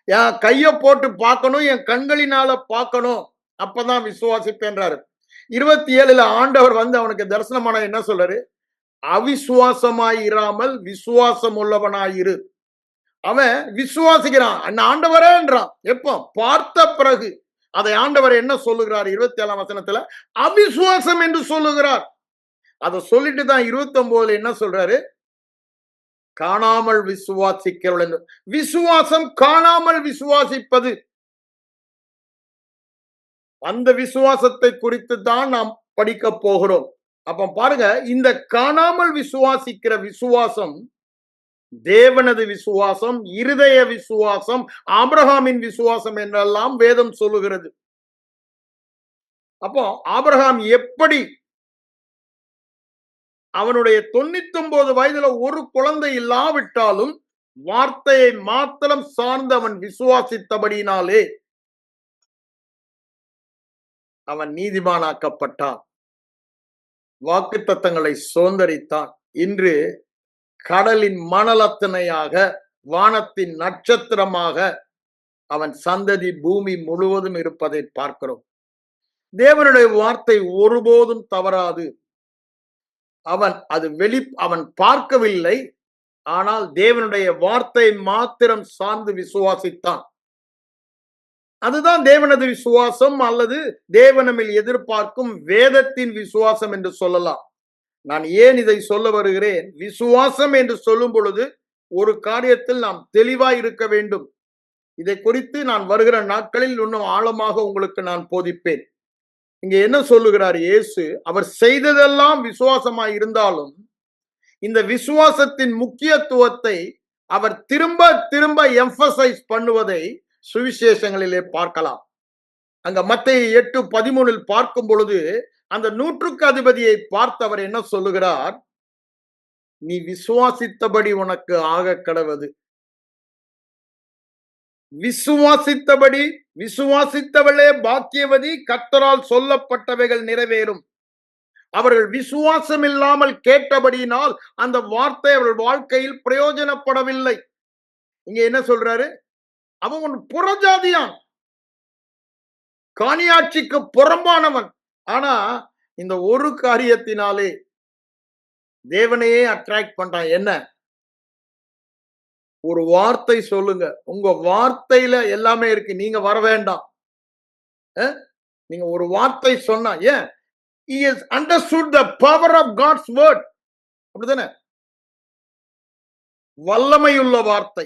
என் கைய போட்டு பார்க்கணும், என் கண்களினால பார்க்கணும், அப்பதான் விசுவாசிப்பேன்றாரு. 27 ஆண்டவர் வந்து அவனுக்கு தரிசனமான என்ன சொல்றாரு? அவிசுவாசமாய் இராமல் விசுவாசம் உள்ளவனாயிரு. அவன் விசுவாசிக்கிறான், ஆண்டவரேன்றான். எப்போ? பார்த்த பிறகு. அதை ஆண்டவர் என்ன சொல்லுகிறார்? 27 வசனத்துல அவிசுவாசம் என்று சொல்லுகிறார். அதை சொல்லிட்டு தான் 29 என்ன சொல்றாரு? காணாமல் விசுவாசிக்கிறவள். விசுவாசம் காணாமல் விசுவாசிப்பது. அந்த விசுவாசத்தை குறித்து தான் நாம் படிக்க போகிறோம். அப்ப பாருங்க, இந்த காணாமல் விசுவாசிக்கிற விசுவாசம் தேவனது விசுவாசம், இருதய விசுவாசம், ஆபிரகாமின் விசுவாசம் என்றெல்லாம் வேதம் சொல்லுகிறது. அப்போ ஆபிரகாம் எப்படி அவனுடைய 99 வயதுல ஒரு குழந்தை இல்லாவிட்டாலும் வார்த்தையை மாத்திரம் சார்ந்து அவன் விசுவாசித்தபடினாலே அவன் நீதிமானாக்கப்பட்டான், வாக்குத்தத்தங்களை சுதந்தரித்தான். இன்று கடலின் மணலத்தனையாக, வானத்தின் நட்சத்திரமாக அவன் சந்ததி பூமி முழுவதும் இருப்பதை பார்க்கிறோம். தேவனுடைய வார்த்தை ஒருபோதும் தவறாது. அவன் பார்க்கவில்லை, ஆனால் தேவனுடைய வார்த்தை மாத்திரம் சார்ந்து விசுவாசித்தான். அதுதான் தேவனது விசுவாசம், அல்லது தேவனமில் எதிர்பார்க்கும் வேதத்தின் விசுவாசம் என்று சொல்லலாம். நான் ஏன் இதை சொல்ல வருகிறேன்? விசுவாசம் என்று சொல்லும் பொழுது ஒரு காரியத்தில் நாம் தெளிவாய் இருக்க வேண்டும். இதை குறித்து நான் வருகிற நாட்களில் இன்னும் ஆழமாக உங்களுக்கு நான் போதிப்பேன். இங்க என்ன சொல்லுகிறார் இயேசு? அவர் செய்ததெல்லாம் விசுவாசமாய் இருந்தாலும் இந்த விசுவாசத்தின் முக்கியத்துவத்தை அவர் திரும்ப திரும்ப எம்பசைஸ் பண்ணுவதை சுவிசேஷங்களிலே பார்க்கலாம். அங்க மத்தேயு 8:13 பார்க்கும் பொழுது அந்த 100க்கு அதிபதியை பார்த்து அவர் என்ன சொல்லுகிறார்? நீ விசுவாசித்தபடி உனக்கு ஆக கடவது. விசுவாசித்தபடி, விசுவாசித்தவளே பாக்கியவதி, கர்த்தரால் சொல்லப்பட்டவைகள் நிறைவேறும். அவர்கள் விசுவாசம் இல்லாமல் கேட்டபடியினால் அந்த வார்த்தை அவர்கள் வாழ்க்கையில் பிரயோஜனப்படவில்லை. இங்க என்ன சொல்றாரு? அவன் புறஜாதியான், காணியாட்சிக்கு புறம்பானவன். ஆனா இந்த ஒரு காரியத்தினாலே தேவனையே அட்ராக்ட் பண்றான். என்ன? ஒரு வார்த்தை சொல்லுங்க, உங்க வார்த்தையில எல்லாமே இருக்கு, நீங்க வர வேண்டாம். நீங்க ஒரு வார்த்தை சொன்னா, ஏன்? He has understood the power of God's word. அப்படிதானே? வல்லமையுள்ள வார்த்தை,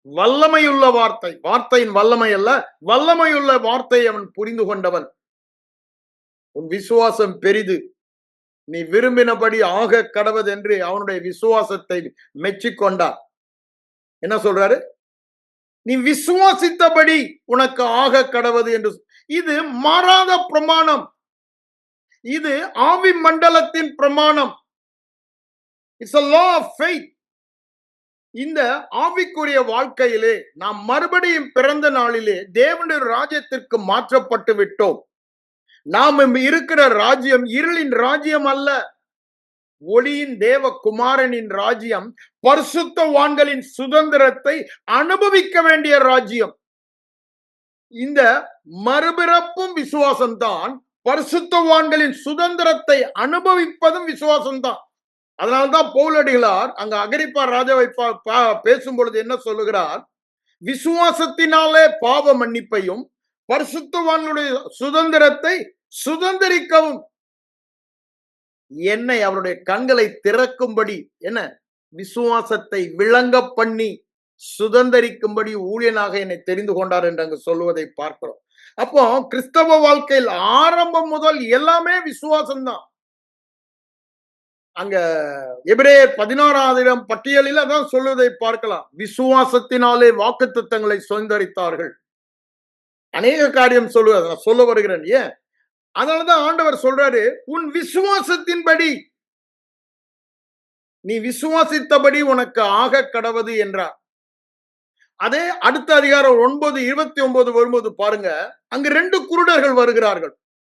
வல்லமையுள்ள வார்த்தை, வார்த்தையின் வல்லமை அல்ல, வல்லமையுள்ள வார்த்தையை அவன் புரிந்து கொண்டவன். உன் விசுவாசம் பெரிது, நீ விரும்பினபடி ஆக கடவது என்று அவனுடைய விசுவாசத்தை மெச்சிக்கொண்டார். என்ன சொல்றாரு? நீ விசுவாசித்தபடி உனக்கு ஆக கடவது என்று. இது மாறாத பிரமாணம். இது ஆவி மண்டலத்தின் பிரமாணம். It's a law of faith. இந்த ஆவிக்குரிய வாழ்க்கையிலே நாம் மறுபடியும் பிறந்த நாளிலே தேவனுடைய ராஜ்யத்திற்கு மாற்றப்பட்டு விட்டோம். நாம் இருக்கிற ராஜ்யம் இருளின் ராஜ்யம் அல்ல, ஒளியின் தேவ குமாரனின் ராஜ்யம், பரிசுத்தவான்களின் சுதந்திரத்தை அனுபவிக்க வேண்டிய ராஜ்யம். இந்த மறுபிறப்பும் விசுவாசம்தான், பரிசுத்தவான்களின் சுதந்திரத்தை அனுபவிப்பதும் விசுவாசம்தான். அதனால்தான் பவுலடிகளார் அங்க அகிரிப்பா ராஜாவை பேசும் பொழுது என்ன சொல்லுகிறார்? விசுவாசத்தினாலே பாவ மன்னிப்பையும் பரிசுத்தவான்களுடைய சுதந்திரத்தை சுதந்திரிக்கவும் என்னை அவருடைய கண்களை திறக்கும்படி, என்ன, விசுவாசத்தை விளங்க பண்ணி சுதந்திரிக்கும்படி ஊழியனாக என்னை தெரிந்து கொண்டார் என்று அங்கு சொல்லுவதை பார்க்கிறோம். அப்போ கிறிஸ்தவ வாழ்க்கையில் ஆரம்பம் முதல் எல்லாமே விசுவாசம்தான். அங்க எபிரேயர் 16 பட்டியலில் அதான் சொல்லுவதை பார்க்கலாம். விசுவாசத்தினாலே வாக்குத்தத்தங்களை சுதந்திரித்தார்கள். அநேக காரியம் சொல்ல வருகிறேன். ஏன்? அதனாலதான் ஆண்டவர் சொல்றாரு, உன் விசுவாசத்தின்படி, நீ விசுவாசித்தபடி உனக்கு ஆக கடவது என்றார். அதே அடுத்த அதிகாரம் 9:29 வரும்போது பாருங்க, அங்கு 2 குருடர்கள் வருகிறார்கள்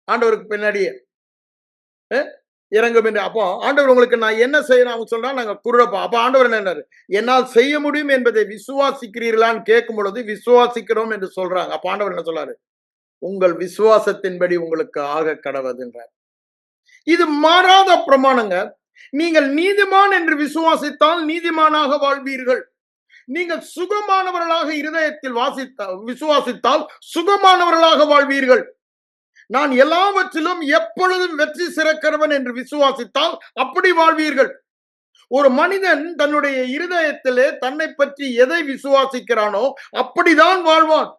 ஆண்டவருக்கு பின்னாடியே இறங்கும் என்று. அப்போ ஆண்டவர் உங்களுக்கு நான் என்ன செய்யணும் அவங்க சொல்றா, நாங்க குருடப்பா. அப்ப ஆண்டவர் என்ன, என்னால் செய்ய முடியும் என்பதை விசுவாசிக்கிறீர்களான்னு கேட்கும் பொழுது விசுவாசிக்கிறோம் என்று சொல்றாங்க. அப்ப ஆண்டவர் என்ன சொல்றாரு? உங்கள் விசுவாசத்தின்படி உங்களுக்கு ஆக கடவுதுன்றார். இது மாறாத பிரமாணங்க. நீங்கள் நீதிமான் என்று விசுவாசித்தால் நீதிமானாக வாழ்வீர்கள். நீங்கள் சுகமானவர்களாக இருதயத்தில் விசுவாசித்தால் சுகமானவர்களாக வாழ்வீர்கள். நான் எல்லாவற்றிலும் எப்பொழுதும் வெற்றி சிறக்கிறவன் என்று விசுவாசித்தால் அப்படி வாழ்வீர்கள். ஒரு மனிதன் தன்னுடைய இருதயத்திலே தன்னை பற்றி எதை விசுவாசிக்கிறானோ அப்படிதான் வாழ்வான்.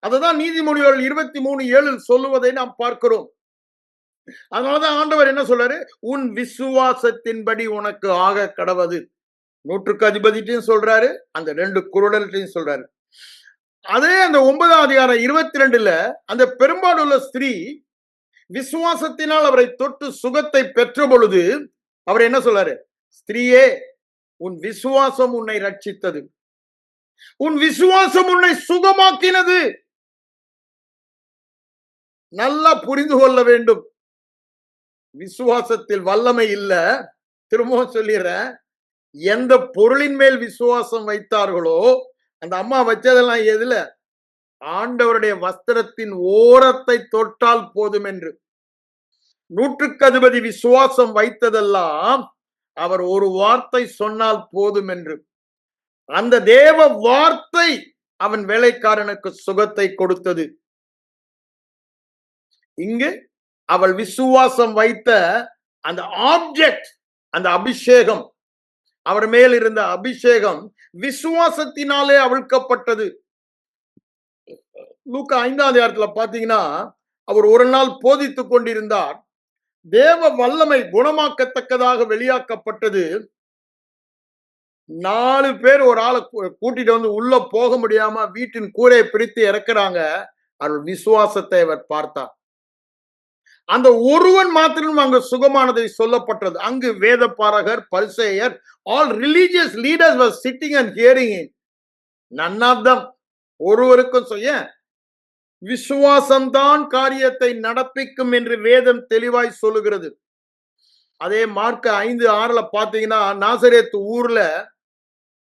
அதுதான் நீதிமொழிகள் 23:7 சொல்லுவதை நாம் பார்க்கிறோம். அதனாலதான் ஆண்டவர் என்ன சொல்றாரு? உன் விசுவாசத்தின்படி உனக்கு ஆக கடவது. 100க்கு அதிபதிட்டையும் சொல்றாரு, அந்த 2 குருடர்களையும் சொல்றாரு. அதே அந்த 9ஆம் அதிகாரம் 22ல அந்த பெரும்பாலுள்ள ஸ்திரீ விசுவாசத்தினால் அவரை தொட்டு சுகத்தை பெற்ற பொழுது அவர் என்ன சொல்றாரு? ஸ்திரீயே, உன் விசுவாசம் உன்னை ரட்சித்தது, உன் விசுவாசம் உன்னை சுகமாக்கினது. நல்லா புரிந்து கொள்ள வேண்டும். விசுவாசத்தில் வல்லமை இல்ல. திரும்பவும் சொல்லிடுறேன், எந்த பொருளின் மேல் விசுவாசம் வைத்தார்களோ, அந்த அம்மா வச்சதெல்லாம் எதுல? ஆண்டவருடைய வஸ்திரத்தின் ஓரத்தை தொட்டால் போதும் என்று. 100க்கு அதிபதி விசுவாசம் வைத்ததெல்லாம் அவர் ஒரு வார்த்தை சொன்னால் போதும் என்று. அந்த தேவ வார்த்தை அவன் வேலைக்காரனுக்கு சுகத்தை கொடுத்தது. இங்கு அவள் விசுவாசம் வைத்த அந்த ஆப்ஜெக்ட், அந்த அபிஷேகம், அவர் மேல் இருந்த அபிஷேகம் விசுவாசத்தினாலே அவிழ்க்கப்பட்டது. லூக்கா 5ஆம் அதிகாரத்துல பாத்தீங்கன்னா, அவர் ஒரு நாள் போதித்துக் கொண்டிருந்தார். தேவ வல்லமை குணமாக்கத்தக்கதாக வெளியாக்கப்பட்டது. 4 பேர் ஒரு ஆளை கூட்டிட்டு வந்து உள்ள போக முடியாம வீட்டின் கூரையை பிரித்து இறக்குறாங்க. அவர் விசுவாசத்தை அவர் பார்த்தார். அந்த ஒருவன் மாத்திரம் அங்கு சுகமானதை சொல்லப்பட்டது. அங்கு வேத பாரகர், பரிசேயர், all religious leaders were sitting and hearing it. None of them. ஒருவருக்கும் செய்ய விசுவாசம்தான் காரியத்தை நடப்பிக்கும் என்று வேதம் தெளிவாய் சொல்லுகிறது. அதே மார்க் 5:6 பாத்தீங்கன்னா, நாசரேத்து ஊர்ல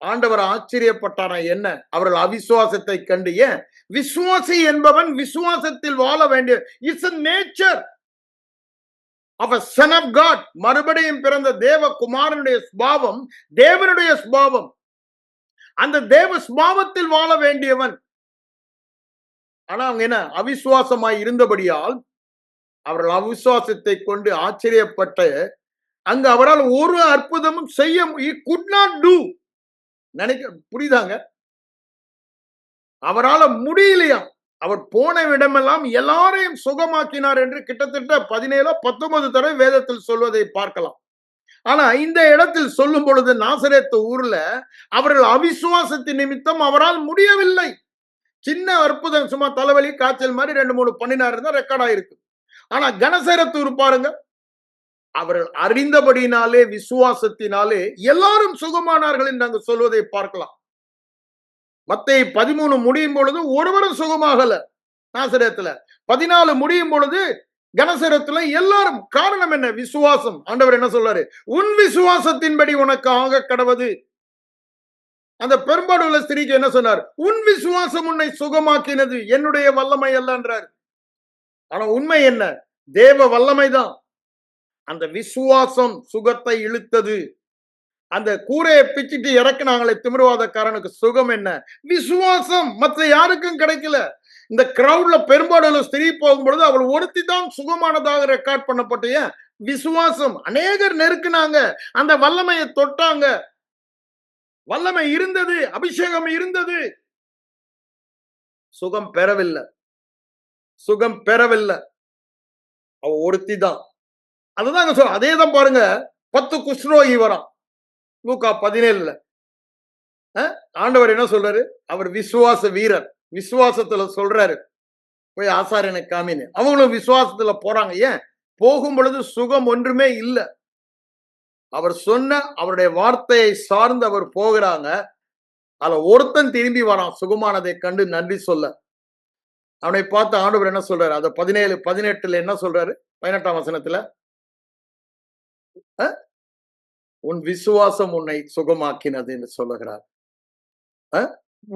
ஆண்டவர் ஆச்சரியப்பட்டாரா என்ன? அவர்கள் அவிசுவாசத்தை கண்டு. ஏன்? விசுவாசி என்பவன் விசுவாசத்தில் வாழ வேண்டிய it's a nature of a son of God. மறுபடியும் பிறந்த தேவ குமாரனுடைய சுபாவம் தேவனுடைய சுபாவம். அந்த தேவ சுபாவத்தில் வாழ வேண்டியவன். ஆனா அவங்க என்ன? அவிசுவாசமாய் இருந்தபடியால் அவர்கள் அவிசுவாசத்தை கொண்டு ஆச்சரியப்பட்டு அங்கு அவரால் ஒரு அற்புதமும் செய்ய he could not do. புரியுதாங்க? அவரால் முடியலையா? அவர் போன இடமெல்லாம் எல்லாரையும் சுகமாக்கினார் என்று கிட்டத்தட்ட 17-19 தடவை வேதத்தில் சொல்வதை பார்க்கலாம். ஆனா இந்த இடத்தில் சொல்லும் பொழுது நாசரேத்து ஊர்ல அவர்கள் அவிசுவாசத்தின் நிமித்தம் அவரால் முடியவில்லை. சின்ன அற்புதம், சும்மா தலைவலி காய்ச்சல் மாதிரி 2-3 பண்ணினார் தான் ரெக்கார்ட் ஆயிருக்கு. ஆனா கனசரத்தூர் பாருங்க, அவர்கள் அறிந்தபடினாலே விசுவாசத்தினாலே எல்லாரும் சுகமானார்கள் என்று அங்கு சொல்வதை பார்க்கலாம். மத்தேயு 13 முடியும் பொழுது ஒருவரும் சுகமாகல நாசரேத்துல. 14 முடியும் பொழுது கனசரத்துல எல்லாரும். காரணம் என்ன? விசுவாசம். ஆண்டவர் என்ன சொல்றாரு? உன் விசுவாசத்தின்படி உனக்கு ஆக கடவது. அந்த பெரும்பாடுள்ள ஸ்திரீக்கு என்ன சொன்னார்? உன் விசுவாசம் உன்னை சுகமாக்கினது, என்னுடைய வல்லமை அல்லன்றார். ஆனா உண்மை என்ன? தேவ வல்லமைதான். அந்த விசுவாசம் சுகத்தை இழுத்தது. அந்த கூரையை பிச்சிட்டு இறக்குனாங்களே திமிர்வாதக்காரனுக்கு சுகம் என்ன? விசுவாசம். மற்ற யாருக்கும் கிடைக்கல. இந்த கிரௌட்ல பெரும்பாடுள்ள ஸ்திரீ போகும்பொழுது அவள் ஒருத்தி தான் சுகமானதாக ரெக்கார்ட் பண்ணப்பட்ட. ஏன்? விசுவாசம். அநேகர் நெருக்குனாங்க, அந்த வல்லமையை தொட்டாங்க. வல்லமை இருந்தது, அபிஷேகம் இருந்தது, சுகம் பெறவில்லை. சுகம் பெறவில்லை. அவ ஒருத்தி தான். அதுதான் சொல்ல. அதே தான் பாருங்க, 10 குஷ்ரோகி வரான் லூக்கா 17. ஆண்டவர் என்ன சொல்றாரு? அவர் விசுவாச வீரர். விசுவாசத்துல சொல்றாரு, போய் ஆசாரியனை காமின்னு. அவங்களும் விசுவாசத்துல போறாங்க. ஏன்? போகும் பொழுது சுகம் ஒன்றுமே இல்லை. அவர் சொன்ன அவருடைய வார்த்தையை சார்ந்து அவர் போகிறாங்க. அதுல ஒருத்தன் திரும்பி வரான் சுகமானதை கண்டு நன்றி சொல்ல. அவனை பார்த்து ஆண்டவர் என்ன சொல்றாரு? அத 17, 18 என்ன சொல்றாரு? 18ஆம் வசனத்துல, உன் விசுவாசம் உன்னை சுகமாக்கினது என்று சொல்லுகிறார்.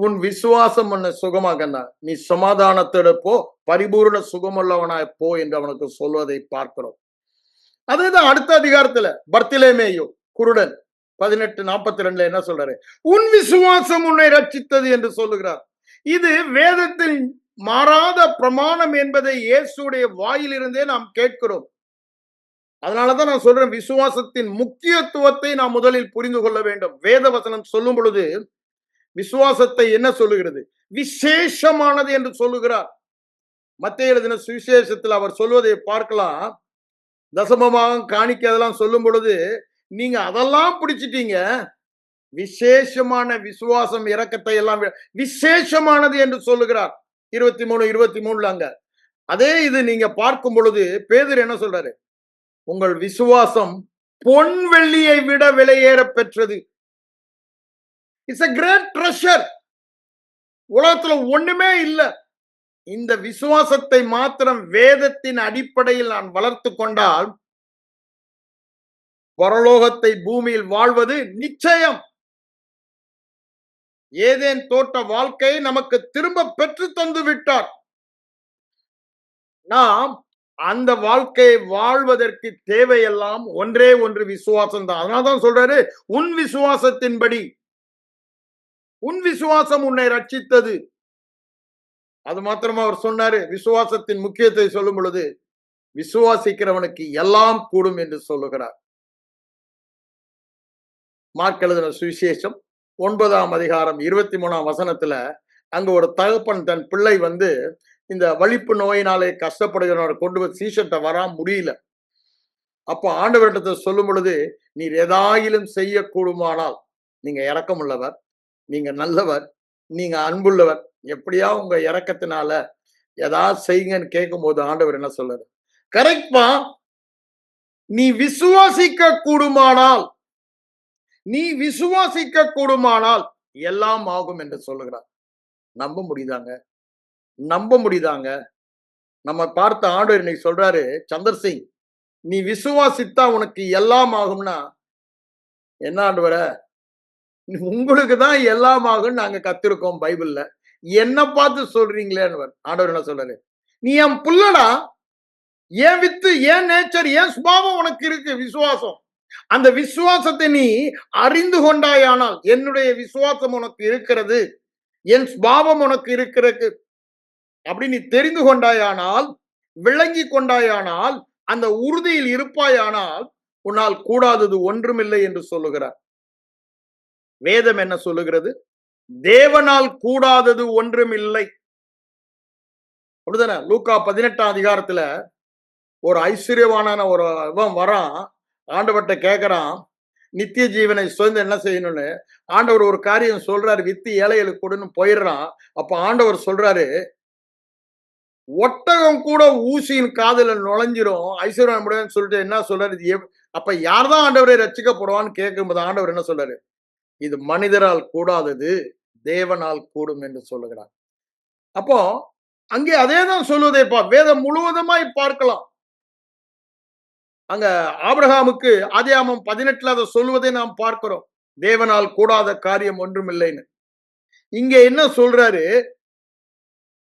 உன் விசுவாசம் உன்னை சுகமாக்கனா, நீ சமாதானத்தோட போ, பரிபூர்ண சுகமுள்ளவனாய் போ என்று அவனுக்கு சொல்வதை பார்க்கிறோம். அதுதான் அடுத்த அதிகாரத்துல பர்த்திலேமேயு குருடன் 18:42 என்ன சொல்றாரு? உன் விசுவாசம் உன்னை ரட்சித்தது என்று சொல்லுகிறார். இது வேதத்தில் மாறாத பிரமாணம் என்பதை இயேசுடைய வாயிலிருந்தே நாம் கேட்கிறோம். அதனாலதான் நான் சொல்றேன், விசுவாசத்தின் முக்கியத்துவத்தை நாம் முதலில் புரிந்து கொள்ள வேண்டும். வேத வசனம் சொல்லும் பொழுது விசுவாசத்தை என்ன சொல்லுகிறது? விசேஷமானது என்று சொல்லுகிறார். மத்தேயு எழுதின சுவிசேஷத்தில் அவர் சொல்வதை பார்க்கலாம். தசமமாக காணிக்கை அதெல்லாம் சொல்லும் பொழுது நீங்க அதெல்லாம் பிடிச்சிட்டீங்க. விசேஷமான விசுவாசம் இரக்கத்தை எல்லாம் விசேஷமானது என்று சொல்லுகிறார். 23, 23 அங்க. அதே இது நீங்க பார்க்கும் பொழுது பேதுரு என்ன சொல்றாரு? உங்கள் விசுவாசம் பொன் வெள்ளியை விட விலையேற பெற்றது. It's a great treasure. உலகத்துல ஒண்ணுமே இல்லை. இந்த விசுவாசத்தை மாத்திரம் வேதத்தின் அடிப்படையில் நான் வளர்த்து கொண்டால் பரலோகத்தை பூமியில் வாழ்வது நிச்சயம். ஏதேன் தோட்ட வாழ்க்கையை நமக்கு திரும்ப பெற்று தந்து விட்டார். நாம் அந்த வாழ்க்கையை வாழ்வதற்கு தேவையெல்லாம் ஒன்றே ஒன்று விசுவாசம் தான். அதனால்தான் சொல்றாரு, உன் விசுவாசத்தின்படி, உன் விசுவாசம் உன்னை ரட்சித்தது. அது மாத்திரமா அவர் சொன்னாரு. விசுவாசத்தின் முக்கியத்தை சொல்லும் பொழுது விசுவாசிக்கிறவனுக்கு எல்லாம் கூடும் என்று சொல்லுகிறார். மார்க் எழுதின சுவிசேஷம் 9ஆம் அதிகாரம் 23ஆம் வசனத்துல அங்க ஒரு தகப்பன் தன் பிள்ளை இந்த வலிப்பு நோயினாலே கஷ்டப்படுகிறவரை கொண்டு போய் சீசன்ட்ட வரா முடியல. அப்போ ஆண்டவரிடத்தை சொல்லும் பொழுது, நீர் எதாயிலும் செய்யக்கூடுமானால், நீங்க இரக்கமுள்ளவர், நீங்க நல்லவர், நீங்க அன்புள்ளவர், எப்படியா உங்க இரக்கத்தினால ஏதாவது செய்யுங்கன்னு கேட்கும் போது ஆண்டவர் என்ன சொல்றாரு? கரெக்ட்பா, நீ விசுவாசிக்க கூடுமானால், நீ விசுவாசிக்க கூடுமானால் எல்லாம் ஆகும் என்று சொல்லுகிறார். நம்ப முடியுதாங்க? நம்ப முடியுதாங்க? நம்ம பார்த்த ஆண்டவர் இன்னைக்கு சொல்றாரு, சந்தர் சிங், நீ விசுவாசித்தா உனக்கு எல்லாம் ஆகும்னா என்ன ஆண்டவர? உங்களுக்கு தான் எல்லாம் ஆகும் நாங்க கத்திருக்கோம் பைபிள்ல, என்ன பார்த்து சொல்றீங்களேன்னு ஆண்டவர் என்ன சொல்றாரு? நீ என் புள்ளடா, ஏன் வித்து, ஏன் நேச்சர், ஏன் சுபாவம் உனக்கு இருக்கு விசுவாசம். அந்த விசுவாசத்தை நீ அறிந்து கொண்டாயானால், என்னுடைய விசுவாசம் உனக்கு இருக்கிறது, என் சுபாவம் உனக்கு இருக்கிறது அப்படி நீ தெரிந்து கொண்டாயானால், விளங்கி கொண்டாயானால், அந்த உறுதியில் இருப்பாயானால் உன்னால் கூடாதது ஒன்றுமில்லை என்று சொல்லுகிறார். வேதம் என்ன சொல்லுகிறது? தேவனால் கூடாதது ஒன்றுமில்லை. அப்படிதானே? லூக்கா 18ஆம் அதிகாரத்துல ஒரு ஐஸ்வர்யவானான ஒரு இவன் வரான், ஆண்டவர்கிட்ட கேட்கிறான், நித்திய ஜீவனை சுதந்து என்ன செய்யணும்னு. ஆண்டவர் ஒரு காரியம் சொல்றாரு, வித்து ஏழைகளுக்கு கொடுன்னு போயிடுறான். அப்ப ஆண்டவர் சொல்றாரு, ஒட்டகம் கூட ஊசியின் காதுல நுழைஞ்சிரும் ஐஸ்வர்யம் முடியாதுன்னு சொல்லிட்டு என்ன சொல்றாரு? அப்ப யார்தான் ஆண்டவரை ரட்சிக்கப்படுவான்னு கேட்கும்போது ஆண்டவர் என்ன சொல்றாரு? இது மனிதரால் கூடாதது தேவனால் கூடும் என்று சொல்லுகிறார். அப்போ அங்கே அதேதான் சொல்லுவதைப்பா வேதம் முழுவதுமாய் பார்க்கலாம். அங்க ஆபிரகாமுக்கு ஆதியாகமம் 18 அதை சொல்லுவதை நாம் பார்க்கிறோம். தேவனால் கூடாத காரியம் ஒன்றும் இல்லைன்னு. இங்க என்ன சொல்றாரு?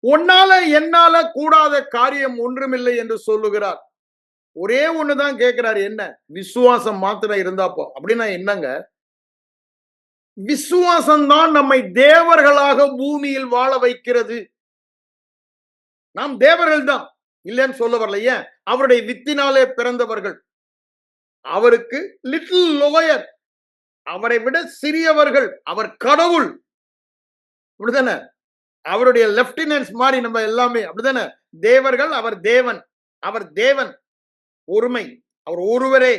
உன்னால என்னால கூடாத காரியம் ஒன்றுமில்லை என்று சொல்லுகிறார். ஒரே ஒண்ணுதான் கேட்கிறாரு, என்ன? விசுவாசம் மாத்திரம் இருந்தாப்போ. அப்படின்னா என்னங்க? விசுவாசம் தான் நம்மை தேவர்களாக பூமியில் வாழ வைக்கிறது. நாம் தேவர்கள் தான், இல்லைன்னு சொல்ல வரல. ஏன்? அவருடைய வித்தினாலே பிறந்தவர்கள். அவருக்கு லிட்டில் லோயர், அவரை விட சிறியவர்கள். அவர் கடவுள், அப்படிதானே? அவருடைய லெப்டினன்ஸ் மாதிரி நம்ம எல்லாமே, அப்படிதானே? தேவர்கள், அவர் தேவன். அவர் தேவன் ஒருமை, அவர் ஒருவரே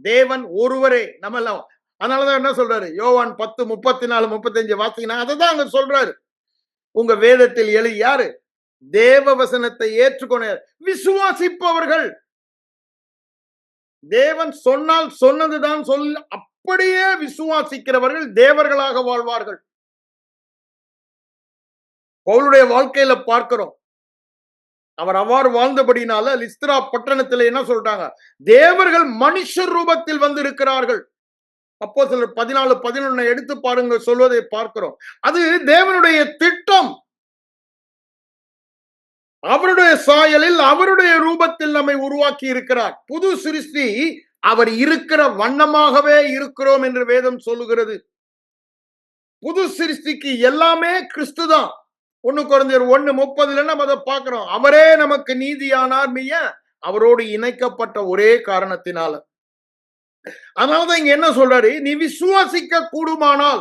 தேவன், ஒருவரே. நம்ம எல்லாம் அதனாலதான் என்ன சொல்றாரு? யோவான் 10:34-35 வாசிங்கன்னா அதான் அங்க சொல்றாரு. உங்க வேதத்தில் யாரு? தேவ வசனத்தை ஏற்றுக்கொண்ட விசுவாசிப்பவர்கள். தேவன் சொன்னால் சொன்னதுதான் அப்படியே விசுவாசிக்கிறவர்கள் தேவர்களாக வாழ்வார்கள். பவுலுடைய வாழ்க்கையில பார்க்கிறோம். அவர் அவ்வாறு வாழ்ந்தபடினால லிஸ்திரா பட்டணத்தில் என்ன சொல்றாங்க? தேவர்கள் மனுஷர் ரூபத்தில் வந்து இருக்கிறார்கள். அப்போஸ்தலர் 14:11 எடுத்து பாருங்க, சொல்வதை பார்க்கிறோம். அது தேவனுடைய திட்டம். அவருடைய சாயலில் அவருடைய ரூபத்தில் நம்மை உருவாக்கி இருக்கிறார். புது சிருஷ்டி அவர் இருக்கிற வண்ணமாகவே இருக்கிறோம் என்று வேதம் சொல்லுகிறது. புது சிருஷ்டிக்கு எல்லாமே கிறிஸ்து தான். 1 கொரிந்தியர் 1:30 நம்ம அதை பார்க்கிறோம். அவரே நமக்கு நீதியானார், அவரோடு இணைக்கப்பட்ட ஒரே காரணத்தினால. அதனாலதான் இங்க என்ன சொல்றாரு? நீ விசுவாசிக்க கூடுமானால்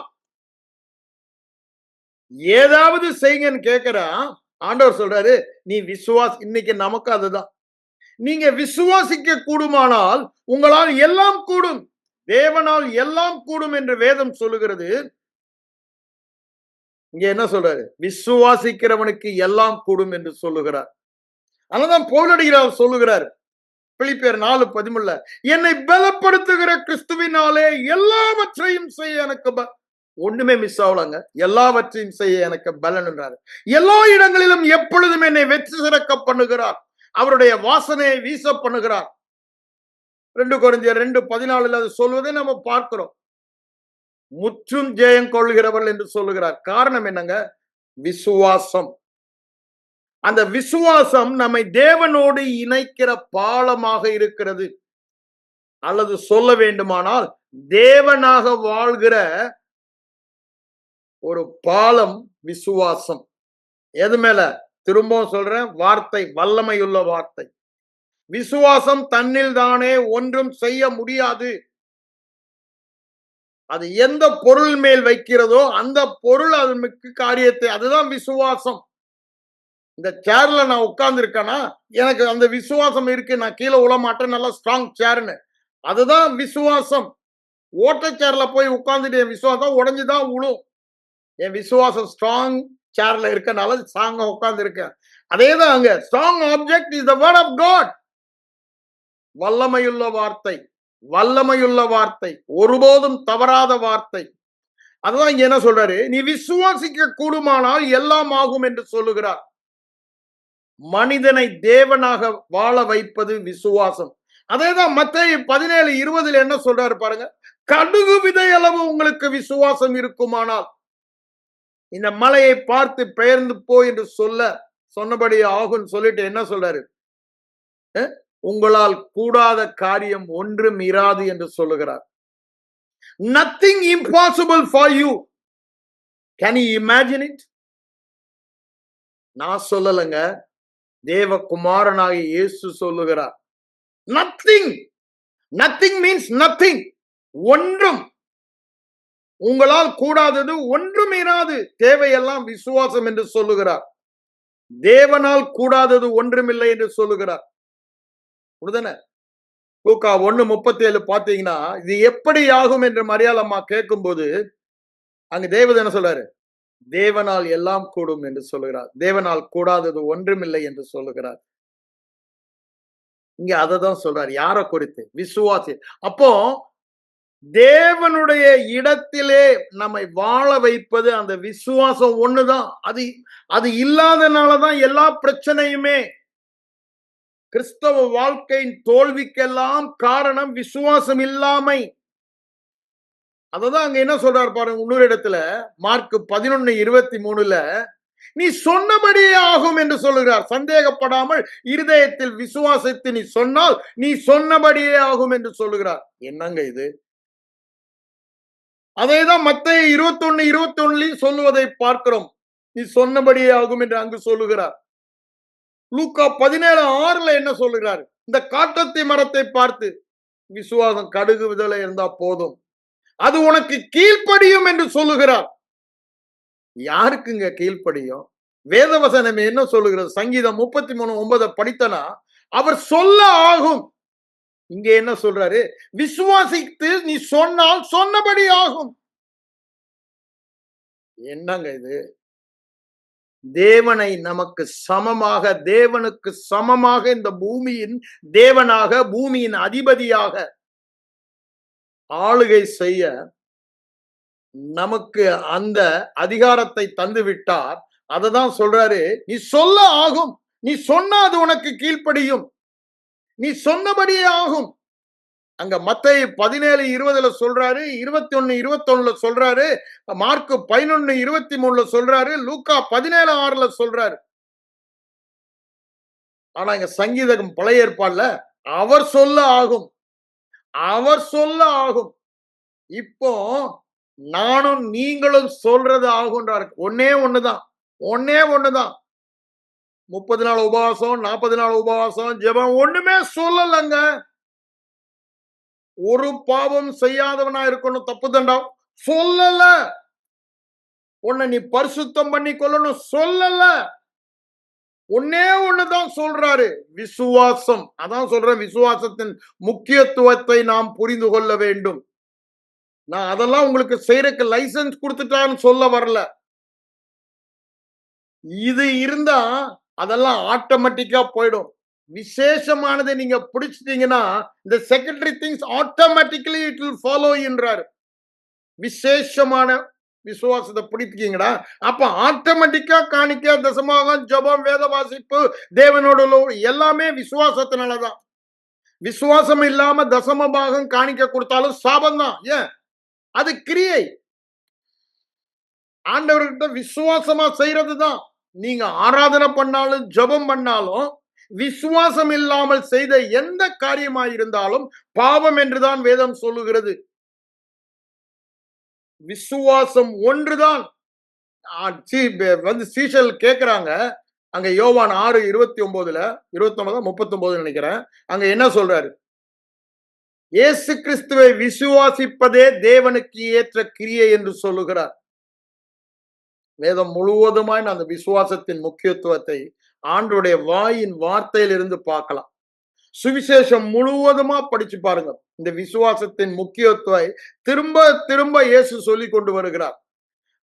ஏதாவது செய்யுங்கன்னு கேட்கிறா. ஆண்டவர் சொல்றாரு, நீ இன்னைக்கு நமக்கு அதுதான். நீங்க விசுவாசிக்க கூடுமானால் உங்களால் எல்லாம் கூடும். தேவனால் எல்லாம் கூடும் என்று வேதம் சொல்லுகிறது. இங்க என்ன சொல்றாரு? விசுவாசிக்கிறவனுக்கு எல்லாம் கூடும் என்று சொல்லுகிறார். அதனால்தான் பவுலடிகளார் சொல்லுகிறார் பிலிப்பியர் 4:13 என்னை பலப்படுத்துகிற கிறிஸ்துவினாலே எல்லாவற்றையும் செய்ய எனக்கு ஒண்ணுமே மிஸ் ஆகலங்க. எல்லாவற்றையும் செய்ய எனக்கு பலன் என்றார். எல்லா இடங்களிலும் எப்பொழுதும் என்னை வெற்றி சிறக்க பண்ணுகிறார். அவருடைய வாசனையை வீச பண்ணுகிறார். 2 கொரிந்தியர் 2:14 அது சொல்வதை நம்ம பார்க்கிறோம். முற்றும் ஜெயம் கொள்கிறவர்கள் என்று சொல்லுகிறார். காரணம் என்னங்க? விசுவாசம். அந்த விசுவாசம் நம்மை தேவனோடு இணைக்கிற பாலமாக இருக்கிறது. அல்லது சொல்ல வேண்டுமானால் தேவனாக வாழ்கிற ஒரு பாலம் விசுவாசம். எது மேல? திரும்பவும் சொல்றேன், வார்த்தை, வல்லமையுள்ள வார்த்தை. விசுவாசம் தன்னில் தானே ஒன்றும் செய்ய முடியாது. அது எந்த பொருள் மேல் வைக்கிறதோ அந்த பொருள் அதுக்கு காரியத்தை, அதுதான் விசுவாசம். இந்த சேர்ல நான் உட்கார்ந்து இருக்கேன்னா எனக்கு அந்த விசுவாசம் இருக்கு, நான் கீழே உழ மாட்டேன், நல்லா ஸ்ட்ராங் சேர்னு. அதுதான் விசுவாசம். ஓட்ட சேர்ல போய் உட்கார்ந்துட்டு என் விசுவாசம் உடைஞ்சுதான் உழும். என் விசுவாசம் ஸ்ட்ராங் சேர்ல இருக்கனால ஸ்ட்ராங்கா உட்கார்ந்து இருக்கேன். அதேதான் அங்க strong object is the word of God. வல்லமையுள்ள வார்த்தை, வல்லமையுள்ள வார்த்தை, ஒருபோதும் தவறாத வார்த்தை. அதுதான் இங்க என்ன சொல்றாரு? நீ விசுவாசிக்க கூடுமானால் எல்லாம் ஆகும் என்று சொல்லுகிறார். மனிதனை தேவனாக வாழ வைப்பது விசுவாசம். அதேதான் மத்தேயு 17:20 என்ன சொல்றாரு பாருங்க. கடுகு விதை அளவு உங்களுக்கு விசுவாசம் இருக்குமானால் இந்த மலையை பார்த்து பெயர்ந்து போ என்று சொன்னபடி ஆகும் சொல்லிட்டு என்ன சொல்றாரு? உங்களால் கூடாத காரியம் ஒன்றும் இராது என்று சொல்லுகிறார். Nothing impossible for you. Can you imagine it? நான் சொல்லலங்க, தேவகுமாரனாகிய இயேசு சொல்லுகிறார். Nothing. Nothing means nothing. ஒன்றும் உங்களால் கூடாதது ஒன்றும் இராது. தேவையெல்லாம் விசுவாசம் என்று சொல்லுகிறார். தேவனால் கூடாதது ஒன்றுமில்லை என்று சொல்லுகிறார். லூக்கா 1:37 பாத்தீங்கன்னா இது எப்படி ஆகும் என்று மரியாள் அம்மா கேட்கும் போது அங்க தேவதூதன் என்ன சொல்றாரு? தேவனால் எல்லாம் கூடும் என்று சொல்லுகிறார். தேவனால் கூடாதது ஒன்றுமில்லை என்று சொல்லுகிறார். இங்க அததான் சொல்றார். யார குறித்து? விசுவாசி. அப்போ தேவனுடைய இடத்திலே நம்மை வாழ வைப்பது அந்த விசுவாசம் ஒண்ணுதான். அது அது இல்லாதனாலதான் எல்லா பிரச்சனையுமே. கிறிஸ்தவ வாழ்க்கையின் தோல்விக்கெல்லாம் காரணம் விசுவாசம் இல்லாமை. அததான் அங்க என்ன சொல்றாரு பாருங்க, இன்னொரு இடத்துல மார்க் 11:23 நீ சொன்னபடியே ஆகும் என்று சொல்லுகிறார். சந்தேகப்படாமல் இருதயத்தில் விசுவாசத்தை நீ சொன்னால் நீ சொன்னபடியே ஆகும் என்று சொல்லுகிறார். என்னங்க இது? அதேதான் மத்தேயு 21:21 சொல்லுவதை பார்க்கிறோம். நீ சொன்னபடியே ஆகும் என்று அங்கு சொல்லுகிறார். லூக்கா 17:6 என்ன சொல்லுகிறார்? இந்த காட்டத்தி மரத்தை பார்த்து, விசுவாசம் கடுகு விதலை இருந்தா போதும், அது உனக்கு கீழ்ப்படியும் என்று சொல்லுகிறார். யாருக்குங்க கீழ்ப்படியும்? வேதவசனம் என்ன சொல்லுகிறது? சங்கீதம் 33:9 படித்தனா அவர் சொல்ல ஆகும். இங்க என்ன சொல்றாரு? விசுவாசித்து நீ சொன்னால் சொன்னபடி ஆகும். என்னங்க இது? தேவனை நமக்கு சமமாக, தேவனுக்கு சமமாக இந்த பூமியின் தேவனாக, பூமியின் அதிபதியாக ஆளுகை செய்ய நமக்கு அந்த அதிகாரத்தை தந்து விட்டார். அததான் சொல்றாரு, நீ சொல்ல ஆகும். நீ சொன்னா அது உனக்கு கீழ்ப்படியும். நீ சொன்னபடியே ஆகும். அங்க மத்தேயு 17:20 சொல்றாரு, 21:21 சொல்றாரு, மார்க் 11:23 சொல்றாரு, லூக்கா 17:6 சொல்றாரு. ஆனா இங்க சங்கீதம் பழைய ஏற்பாடுல அவர் சொல்ல ஆகும், அவர் சொல்ல ஆகும். இப்போ நானும் நீங்களும் சொல்றது ஆகுன்றாரு. ஒன்னே ஒண்ணுதான், ஒன்னே ஒண்ணுதான். 30 நாள் உபவாசம், 40 நாள் உபவாசம், ஜெபம் ஒண்ணுமே சொல்லலங்க. ஒரு பாவம் செய்யாதவனா இருக்கணும், தப்பு தண்டம் சொல்லல. உன்னை நீ பரிசுத்தம் பண்ணி கொள்ளணும் சொல்லல. ஒன்னே ஒண்ணுதான் சொல்றாரு, விசுவாசம். அதான் சொல்றேன், விசுவாசத்தின் முக்கியத்துவத்தை நாம் புரிந்து கொள்ள வேண்டும். நான் அதெல்லாம் உங்களுக்கு செய்யறதுக்கு லைசன்ஸ் கொடுத்துட்டான்னு சொல்ல வரல. இது இருந்தா அதெல்லாம் ஆட்டோமேட்டிக்கா போயிடும். விசேஷமானதை நீங்க பிடிச்சிட்டீங்கன்னா இந்த secondary things automatically it will follow என்றார். விசேஷமான விசுவாசத்தை பிடித்தீங்கடா, அப்ப ஆட்டோமேட்டிக்கா காணிக்க, தசமாகம், ஜபம், வேத வாசிப்பு, தேவனோட எல்லாமே விசுவாசத்தினாலதான். விசுவாசம் இல்லாம தசம பாகம் காணிக்க கொடுத்தாலும் சாபம் தான். ஏன்? அது கிரியை. ஆண்டவர்கிட்ட விசுவாசமா செய்யறது தான். நீங்க ஆராதனை பண்ணாலும் ஜபம் பண்ணாலும் விசுவாசம் இல்லாமல் செய்த எந்த காரியமா இருந்தாலும் பாவம் என்றுதான் வேதம் சொல்லுகிறது. விசுவாசம் ஒன்றுதான். வந்து சீஷல் கேட்கிறாங்க, அங்க யோவான் 6:29 39 நினைக்கிறேன். அங்க என்ன சொல்றாரு? இயேசு கிறிஸ்துவை விசுவாசிப்பதே தேவனுக்கு ஏற்ற கிரியை என்று சொல்லுகிறார். வேதம் முழுவதுமாய் அந்த விசுவாசத்தின் முக்கியத்துவத்தை ஆண்டவருடைய வாயின் வார்த்தையில் இருந்து பார்க்கலாம். சுவிசேஷம் முழுவதுமா படிச்சு பாருங்க. இந்த விசுவாசத்தின் முக்கியத்துவத்தை திரும்ப திரும்ப இயேசு சொல்லி கொண்டு வருகிறார்.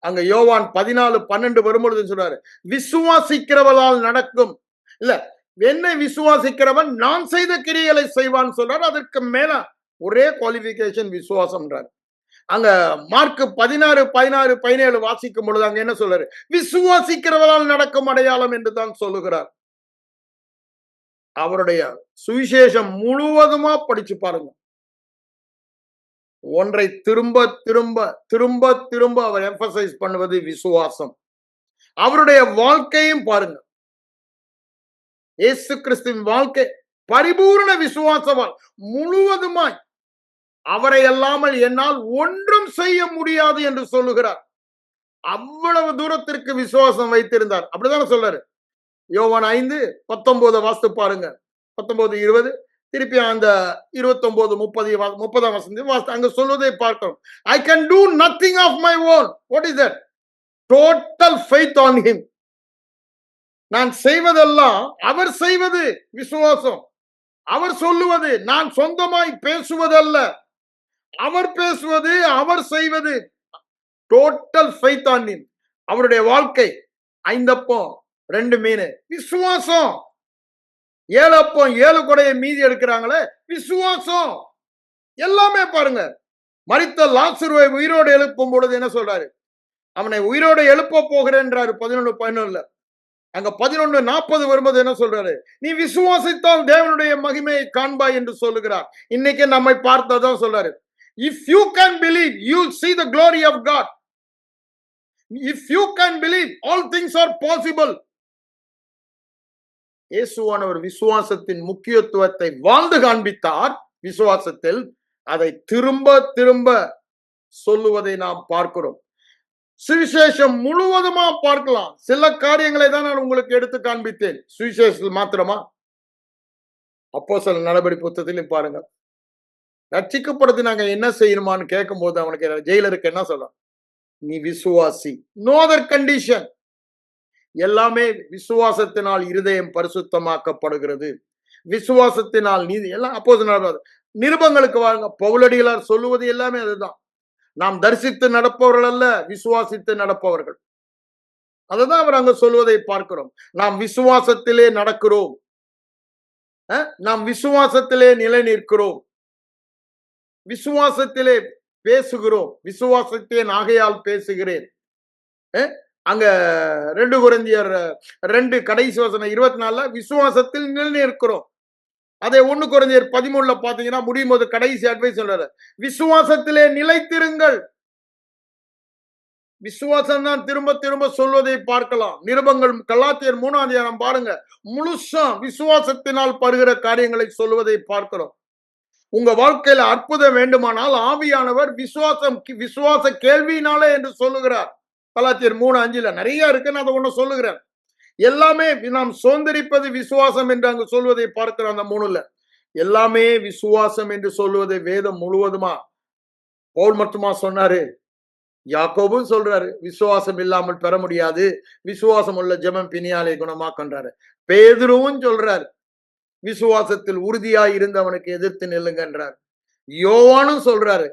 அங்க யோவான் 14:12 வரும்பொழுது சொல்றாரு, விசுவாசிக்கிறவளால் நடக்கும். இல்ல, என்னை விசுவாசிக்கிறவன் நான் செய்த கிரியைகளை செய்வான் சொல்றாரு. அதற்கு மேல ஒரே குவாலிபிகேஷன் விசுவாசம்ன்றார். அங்க மார்க் 16:17 வாசிக்கும் பொழுது அங்க என்ன சொல்றாரு? விசுவாசிக்கிறவளால் நடக்கும் அடையாளம் என்று தான் சொல்லுகிறார். அவருடைய சுவிசேஷம் முழுவதுமா படிச்சு பாருங்க. ஒன்றை திரும்ப திரும்ப திரும்ப திரும்ப அவர் எம்பசைஸ் பண்ணுவது விசுவாசம். அவருடைய வாழ்க்கையும் பாருங்க. இயேசு கிறிஸ்துவின் வாழ்க்கை பரிபூர்ண விசுவாசமால் முழுவதுமாய் அவரை அல்லாமல் என்னால் ஒன்றும் செய்ய முடியாது என்று சொல்லுகிறார். அவ்வளவு தூரத்திற்கு விசுவாசம் வைத்திருந்தார். அப்படிதானே சொல்றாரு. யோவான் 5:19 வாசித்து பாருங்க. 19:20 திருப்பி அந்த 29:30 வசனம் அங்க சொல்வதை பார்க்கிறோம். I can do nothing of my own. What is that? Total faith on him. நான் செய்வதெல்லாம் அவர் செய்வது விசுவாசம். அவர் சொல்லுவது, நான் சொந்தமாய் பேசுவதல்ல. அவர் பேசுவது, அவர் செய்வது. Total faith on him. அவருடைய வாழ்க்கை 5 அப்பம் 2 மீன், விசுவாசம். 7 அப்பம் 7 கொடையை மீதி எடுக்கிறாங்களே, விசுவாசம். எல்லாமே பாருங்க. மரித்த லாசருவை உயிரோடு எழுப்பும் பொழுது என்ன சொல்றாரு? அவனை உயிரோடு எழுப்ப போகிறேன்றாரு 11:11. அங்க 11:40 வரும்போது என்ன சொல்றாரு? நீ விசுவாசித்தால் தேவனுடைய மகிமையை காண்பாய் என்று சொல்லுகிறார். இன்னைக்கு நம்மை பார்த்ததான் சொல்றாரு. If you can believe, you'll see the glory of God. If you can believe, all things are possible. இயேசுவானவர் விசுவாசத்தின் முக்கியத்துவத்தை வாழ்ந்து காண்பித்தார். விசுவாசத்தில் அதை திரும்ப திரும்ப சொல்லுவதை நாம் பார்க்கிறோம். சுவிசேஷம் முழுவதுமா பார்க்கலாம். சில காரியங்களை தான் நான் உங்களுக்கு எடுத்து காண்பித்தேன். சுவிசேஷத்தில் மாத்திரமா? அப்போஸ்தலர் நடபடி புத்தகத்திலும் பாருங்க. ரட்சிக்கப்படுத்தி நாங்க என்ன செய்யணுமான்னு கேட்கும் போது அவனுக்கு ஜெயிலருக்கு என்ன சொல்றான்? நீ விசுவாசி. No other condition. எல்லாமே விசுவாசத்தினால் இருதயம் பரிசுத்தமாக்கப்படுகிறது. விசுவாசத்தினால் நீதி எல்லாம் அப்போஸ்தலர் நிருபங்களுக்கு வாங்க. பவுலடிகளார் சொல்லுவது எல்லாமே அதுதான். நாம் தரிசித்து நடப்பவர்கள் அல்ல, விசுவாசித்து நடப்பவர்கள். அதுதான் அவர் அங்க சொல்வதை பார்க்கிறோம். நாம் விசுவாசத்திலே நடக்கிறோம். நாம் விசுவாசத்திலே நிலை நிற்கிறோம். விசுவாசத்திலே பேசுகிறோம். விசுவாசத்தின் ஆகையால் பேசுகிறேன். அங்க 2 கொரிந்தியர் 2 கடைசி வசனம் 24 விசுவாசத்தில் நிலை நிற்கிறோம். அதே 1 கொரிந்தியர் 13 பாத்தீங்கன்னா முடியும் போது கடைசி அட்வைஸ் சொல்றாரு, விசுவாசத்திலே நிலைத்திருங்கள். விசுவாசம் தான் திரும்ப திரும்ப சொல்வதை பார்க்கலாம். நிருபங்கள் கலாத்தியர் 3ஆம் அதிகாரம் பாருங்க, முழுசா விசுவாசத்தினால் பருகிற காரியங்களை சொல்வதை பார்க்கிறோம். உங்க வாழ்க்கையில அற்புதம் வேண்டுமானால் ஆவியானவர் விசுவாச கேள்வியினாலே என்று சொல்லுகிறார். கலாத்தியர் 3:5 நிறைய இருக்கு, நான் அதை ஒண்ணு சொல்லுகிறேன். எல்லாமே நாம் சுதந்திரிப்பது விசுவாசம் என்று அங்கு சொல்வதை பார்க்கிறோம். அந்த 3ல எல்லாமே விசுவாசம் என்று சொல்வதை வேதம் முழுவதுமா பவுல் மட்டுமா சொன்னாரு? யாக்கோபும் சொல்றாரு, விசுவாசம் இல்லாமல் பெற முடியாது. விசுவாசம் உள்ள ஜெபம் பிணியாலை குணமாக்கன்றாரு. பேதுருவும் சொல்றாரு, விசுவாசத்தில் உறுதியாய் இருந்தவனுக்கு எதிர்த்து நில்லுங்கன்றார். யோவானும் சொல்றாரு.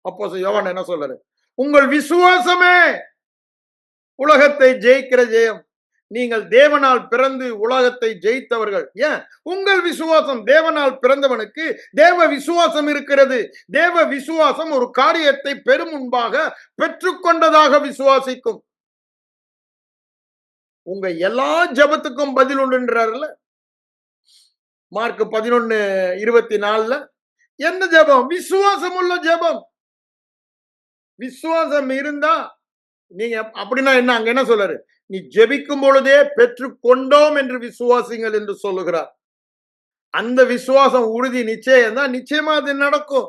அப்போ யோவான் என்ன சொல்றாரு? உங்கள் விசுவாசமே உலகத்தை ஜெயிக்கிற ஜெயம். நீங்கள் தேவனால் பிறந்து உலகத்தை ஜெயித்தவர்கள். ஏன்? உங்கள் விசுவாசம். தேவனால் பிறந்தவனுக்கு தேவ விசுவாசம் இருக்கிறது. தேவ விசுவாசம் ஒரு காரியத்தை பெரும் முன்பாக பெற்றுக்கொண்டதாக விசுவாசிக்கும். உங்க எல்லா ஜபத்துக்கும் பதில் உண்டுன்றாருல மார்க் 11:24. என்ன ஜபம்? விசுவாசம் உள்ள ஜபம். விசுவாசம் இருந்தா நீங்க அப்படின்னா என்ன? அங்க என்ன சொல்றாரு? நீ ஜெபிக்கும் பொழுதே பெற்று கொண்டோம் என்று விசுவாசிங்கள் என்று சொல்லுகிறார். அந்த விசுவாசம் உறுதி நிச்சயம் தான். நிச்சயமா அது நடக்கும்.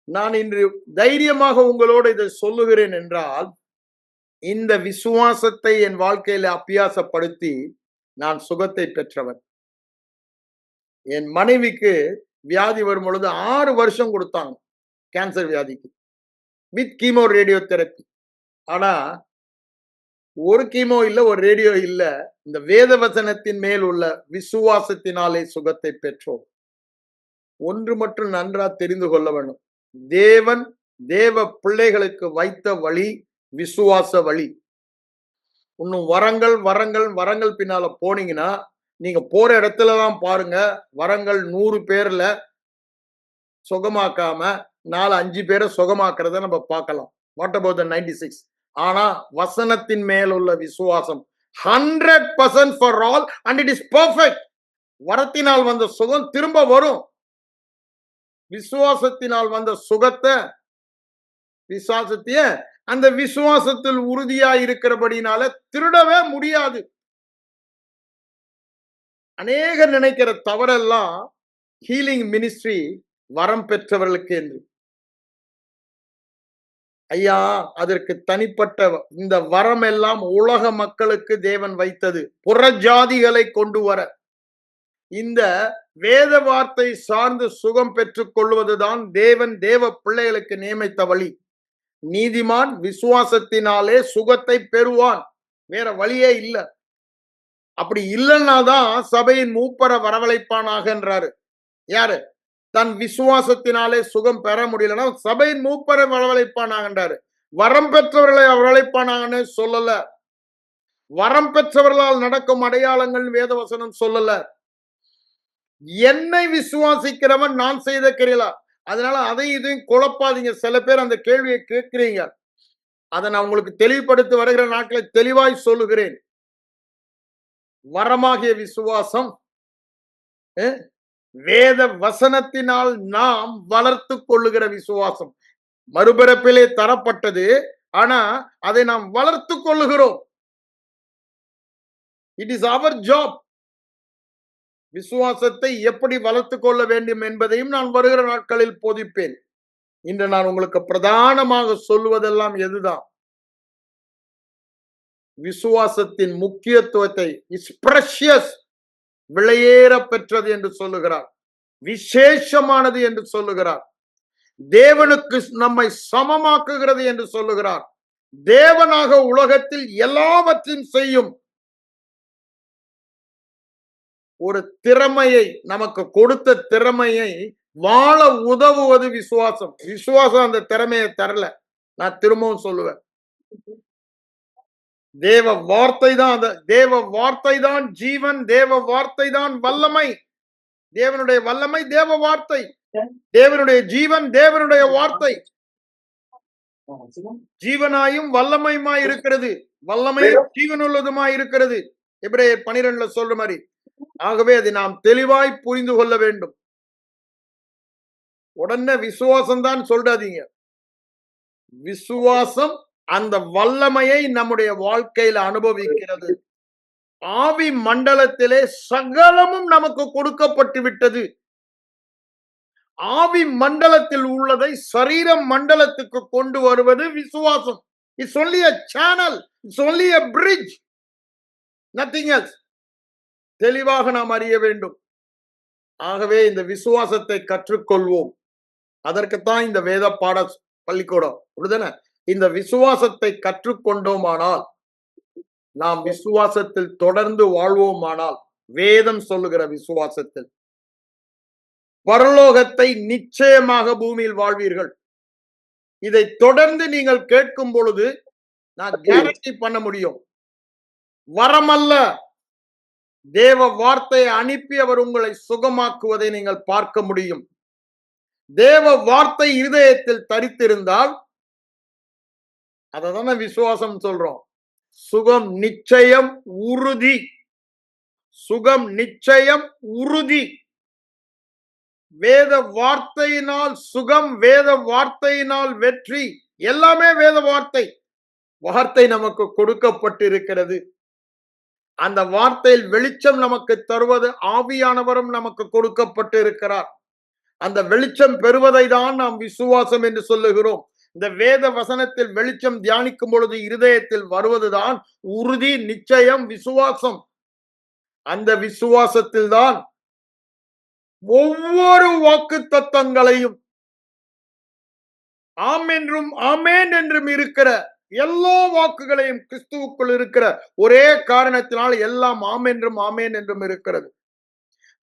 நான் இன்று தைரியமாக உங்களோடு இதை சொல்லுகிறேன் என்றால், இந்த விசுவாசத்தை என் வாழ்க்கையில அபியாசப்படுத்தி நான் சுகத்தை பெற்றவன். என் மனைவிக்கு வியாதி வரும் பொழுது 6 வருஷம் கொடுத்தாங்க, கேன்சர் வியாதிக்கு, வித் கீமோ ரேடியோ தெரப்பி. ஆனா ஒரு கீமோ இல்ல, ஒரு ரேடியோ இல்ல, இந்த வேத வசனத்தின் மேல் உள்ள விசுவாசத்தினாலே சுகத்தை பெற்றோம். ஒன்று மட்டும் நன்றா தெரிந்து கொள்ள வேண்டும், தேவன் தேவ பிள்ளைகளுக்கு வைத்த வழி விசுவாச வழி. இன்னும் வரங்கள் வரங்கள் வரங்கள் பின்னால போனீங்கன்னா நீங்க போற இடத்துலதான் பாருங்க, வரங்கள் 100 பேர்ல சுகமாக்காம 4-5 பேரை சுகமாக்குறத நம்ம பார்க்கலாம். What about the 96? ஆனா வசனத்தின் மேல் உள்ள விசுவாசம் 100% for all and it is perfect. வரத்தினால் வந்த சுகம் திரும்ப வரும். விசுவாசத்தினால் வந்த சுகத்தை அந்த விசுவாசத்தில் உறுதியா இருக்கிறபடினால திருடவே முடியாது. அநேகர் நினைக்கிற தவறெல்லாம் ஹீலிங் மினிஸ்ட்ரி வரம் பெற்றவர்களுக்கு என்று. ஐயா, அதற்கு தனிப்பட்ட இந்த வரம் எல்லாம் உலக மக்களுக்கு தேவன் வைத்தது, புறஜாதிகளை கொண்டு வர. இந்த வேத வார்த்தை சார்ந்து சுகம் பெற்றுக் கொள்வதுதான் தேவன் தேவ பிள்ளைகளுக்கு நியமித்த வழி. நீதிமான் விசுவாசத்தினாலே சுகத்தை பெறுவான், வேற வழியே இல்லை. அப்படி இல்லைன்னாதான் சபையின் மூப்பர வரவழைப்பானாகன்றாரு. யாரு? தன் விசுவாசத்தினாலே சுகம் பெற முடியலன்னா சபையின் மூப்பரை வரவழைப்பானாகன்றாரு. வரம் பெற்றவர்களை அவர் அழைப்பானான்னு சொல்லல. வரம் பெற்றவர்களால் நடக்கும் அடையாளங்கள் வேதவசனம் சொல்லல. என்னை விசுவாசிக்கிறவன் நான் செய்த கிரியலா. அதனால அதையும் இதையும் குழப்பாதீங்க. சில பேர் அந்த கேள்வியை கேட்கிறீங்க. அதை நான் உங்களுக்கு தெளிவுபடுத்தி வருகிற நாட்களை தெளிவாய் சொல்லுகிறேன். வரமாகிய விசுவாசம் வேத வசனத்தினால் நாம் வளர்த்து கொள்ளுகிற விசுவாசம். மறுபிறப்பிலே தரப்பட்டது, ஆனா அதை நாம் வளர்த்து கொள்ளுகிறோம். It is our job. விசுவாசத்தை எப்படி வளர்த்து கொள்ள வேண்டும் என்பதையும் நான் வருகிற நாட்களில் போதிப்பேன். இன்று நான் உங்களுக்கு பிரதானமாக சொல்லுவதெல்லாம் எதுதான், விசுவாசத்தின் முக்கியத்துவத்தை இஸ் பிரஷியஸ், விலையேற பெற்றது என்று சொல்லுகிறார், விசேஷமானது என்று சொல்லுகிறார், தேவனுக்கு நம்மை சமமாக்குகிறது என்று சொல்லுகிறார். தேவனாக உலகத்தில் எல்லாவற்றையும் செய்யும் ஒரு திறமையை, நமக்கு கொடுத்த திறமையை வாழ உதவுவது விசுவாசம். விசுவாசம் அந்த திறமையை தரல. நான் திரும்பவும் சொல்லுவேன், தேவ வார்த்தை தான், அந்த தேவ வார்த்தை தான் ஜீவன், தேவ வார்த்தை தான் வல்லமை. தேவனுடைய வல்லமை தேவ வார்த்தை, தேவனுடைய ஜீவன் தேவனுடைய வார்த்தை. ஜீவனாயும் வல்லமையுமாய் இருக்கிறது, வல்லமையும் ஜீவனுள்ளதுமாய் இருக்கிறது. எபிரேயர் 12 சொல்ற மாதிரி. ஆகவே அதை நாம் தெளிவாய் புரிந்து கொள்ள வேண்டும். உடனே விசுவாசம் தான் சொல்றாதீங்க. விசுவாசம் அந்த வல்லமையை நம்முடைய வாழ்க்கையில அனுபவிக்கிறது. ஆவி மண்டலத்திலே சகலமும் நமக்கு கொடுக்கப்பட்டு விட்டது. ஆவி மண்டலத்தில் உள்ளதை சரீர மண்டலத்துக்கு கொண்டு வருவது விசுவாசம். It's only a channel, it's only a bridge, nothing else. தெளிவாக நாம் அறிய வேண்டும். ஆகவே இந்த விசுவாசத்தை கற்றுக்கொள்வோம். அதற்குத்தான் இந்த வேத பாட பள்ளிக்கூடம். அப்படிதானே? இந்த விசுவாசத்தை கற்றுக்கொண்டோமானால், நாம் விசுவாசத்தில் தொடர்ந்து வாழ்வோமானால், வேதம் சொல்லுகிற விசுவாசத்தில் பரலோகத்தை நிச்சயமாக பூமியில் வாழ்வீர்கள். இதை தொடர்ந்து நீங்கள் கேட்கும் பொழுது நான் கேரண்டி பண்ண முடியும். வரமல்ல, தேவ வார்த்தையை அனுப்பி அவர் உங்களை சுகமாக்குவதை நீங்கள் பார்க்க முடியும். தேவ வார்த்தை இருதயத்தில் தரித்திருந்தால், அததான விசுவாசம் சொல்றோம். சுகம் நிச்சயம் உறுதி, சுகம் நிச்சயம் உறுதி. வேத வார்த்தையினால் சுகம், வேத வார்த்தையினால் வெற்றி, எல்லாமே வேத வார்த்தை. வார்த்தை நமக்கு கொடுக்கப்பட்டிருக்கிறது. அந்த வார்த்தையில் வெளிச்சம் நமக்கு தருவது ஆவியானவரும் நமக்கு கொடுக்கப்பட்டு இருக்கிறார். அந்த வெளிச்சம் பெறுவதை தான் நாம் விசுவாசம் என்று சொல்லுகிறோம். இந்த வேத வசனத்தில் வெளிச்சம் தியானிக்கும் பொழுது இருதயத்தில் வருவதுதான் உறுதி, நிச்சயம், விசுவாசம். அந்த விசுவாசத்தில் தான் ஒவ்வொரு வாக்கு தத்தங்களையும் ஆம் என்றும் ஆமேன் என்றும் இருக்கிற எல்லா வாக்குகளையும் கிறிஸ்துவுக்குள் இருக்கிற ஒரே காரணத்தினால் எல்லாம் ஆம் என்றும் ஆமேன் என்றும் இருக்கிறது.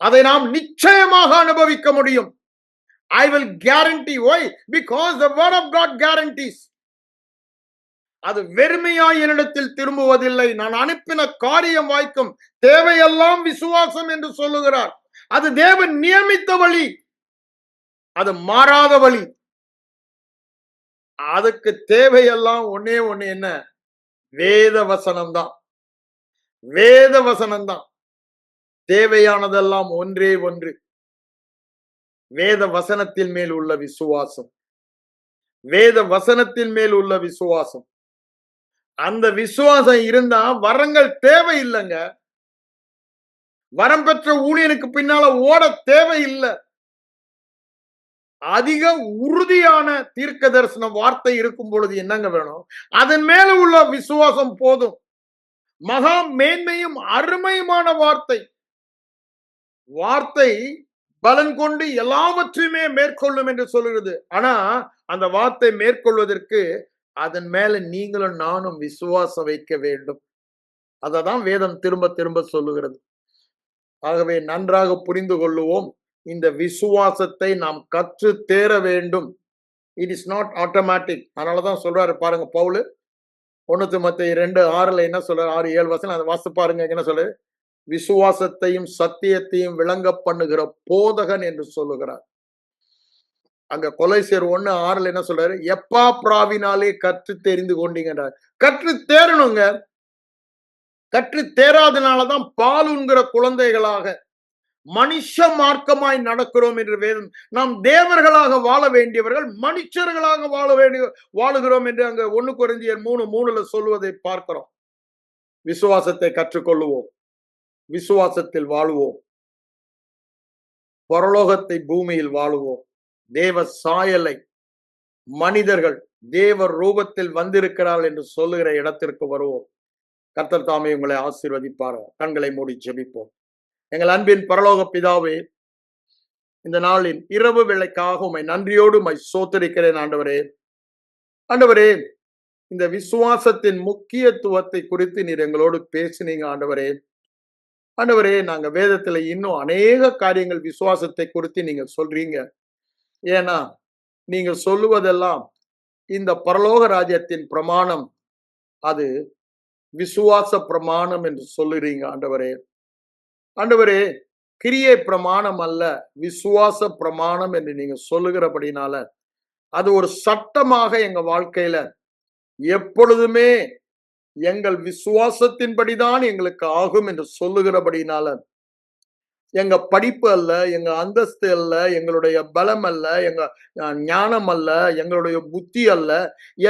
அதை நாம் நிச்சயமாக அனுபவிக்க முடியும். I will guarantee. Why? Because the word of God guarantees. அது வெறுமையாய் என்னிடத்தில் திரும்புவதில்லை. நான் அனுப்பின காரியம் வாய்க்கும். தேவையெல்லாம் விசுவாசம் என்று சொல்லுகிறார். அது தேவன் நியமித்த வழி, அது மாறாத வழி. அதுக்கு தேவையெல்லாம் ஒன்னே ஒண்ணு, என்ன? வேத வசனம் தான். வேத வசனம் தான். தேவையானதெல்லாம் ஒன்றே ஒன்று, வேத வசனத்தின் மேல் உள்ள விசுவாசம். வேத வசனத்தின் மேல் உள்ள விசுவாசம். அந்த விசுவாசம் இருந்தா வரங்கள் தேவையில்லைங்க. வரம் பெற்ற ஊழியனுக்கு பின்னால ஓட தேவையில்லை. அதிக உறுதியான தீர்க்க தரிசன வார்த்தை இருக்கும் பொழுது என்னங்க வேணும்? அதன் மேல உள்ள விசுவாசம் போதும். மகா மேன்மையும் அருமையுமான வார்த்தை. வார்த்தை பலன் கொண்டு எல்லாவற்றையுமே மேற்கொள்ளும் என்று சொல்லுகிறது. ஆனா அந்த வார்த்தை மேற்கொள்வதற்கு அதன் மேல நீங்களும் நானும் விசுவாசம் வைக்க வேண்டும். அததான் வேதம் திரும்ப திரும்ப சொல்லுகிறது. ஆகவே நன்றாக புரிந்து கொள்ளுவோம். இந்த விசுவாசத்தை நாம் கற்று தேர வேண்டும். It is not automatic. அதனாலதான் சொல்றாரு பாருங்க பவுல் 1 தீமோத்தேயு 2:6 என்ன சொல்றாரு, 6-7 அதை வாசித்து பாருங்க. என்ன சொல்லு, விசுவாசத்தையும் சத்தியத்தையும் விளங்க பண்ணுகிற போதகன் என்று சொல்லுகிறார். அங்க கொலைசேர் 1:6 என்ன சொல்றாரு, எப்பா பிராவினாலே கற்று தெரிந்து கொண்டீங்க. கற்று தேரணுங்க. கற்று தேராதனாலதான் பாலுங்கிற குழந்தைகளாக மனுஷ மார்க்கமாய் நடக்கிறோம் என்று வேதம். நாம் தேவர்களாக வாழ வேண்டியவர்கள் மனுஷர்களாக வாழுகிறோம் என்று அங்க 1 கொரிந்தியர் 3:3 சொல்வதை பார்க்கிறோம். விசுவாசத்தை கற்றுக்கொள்ளுவோம், விசுவாசத்தில் வாழுவோம், பரலோகத்தை பூமியில் வாழுவோம், தேவ சாயலை மனிதர்கள் தேவ ரூபத்தில் வந்திருக்கிறார்கள் என்று சொல்லுகிற இடத்திற்கு வருவோம். கர்த்தர் தாமே உங்களை ஆசீர்வதிப்பார். கண்களை மூடி ஜெபிப்போம். எங்கள் அன்பின் பரலோக பிதாவே, இந்த நாளின் இரவு வேளைக்காக உம்மை நன்றியோடு உம்மை ஸ்தோத்திரிக்கிறேன் ஆண்டவரே. ஆண்டவரே, இந்த விசுவாசத்தின் முக்கியத்துவத்தை குறித்து நீர் எங்களோடு பேசினீங்க ஆண்டவரே. ஆண்டவரே, நாங்க வேதத்துல இன்னும் அநேக காரியங்கள் விசுவாசத்தை குறித்து நீங்க சொல்றீங்க. ஏன்னா நீங்க சொல்லுவதெல்லாம் இந்த பரலோக ராஜ்யத்தின் பிரமாணம், அது விசுவாச பிரமாணம் என்று சொல்லுறீங்க ஆண்டவரே. ஆண்டவரே, கிரியை பிரமாணம் அல்ல, விசுவாச பிரமாணம் என்று நீங்க சொல்லுகிறபடினால அது ஒரு சட்டமாக எங்க வாழ்க்கையில எப்பொழுதுமே எங்கள் விசுவாசத்தின்படிதான் எங்களுக்கு ஆகும் என்று சொல்லுகிறபடினால எங்க படிப்பு அல்ல, எங்க அந்தஸ்து அல்ல, எங்களுடைய பலம் அல்ல, எங்க ஞானம் அல்ல, எங்களுடைய புத்தி அல்ல,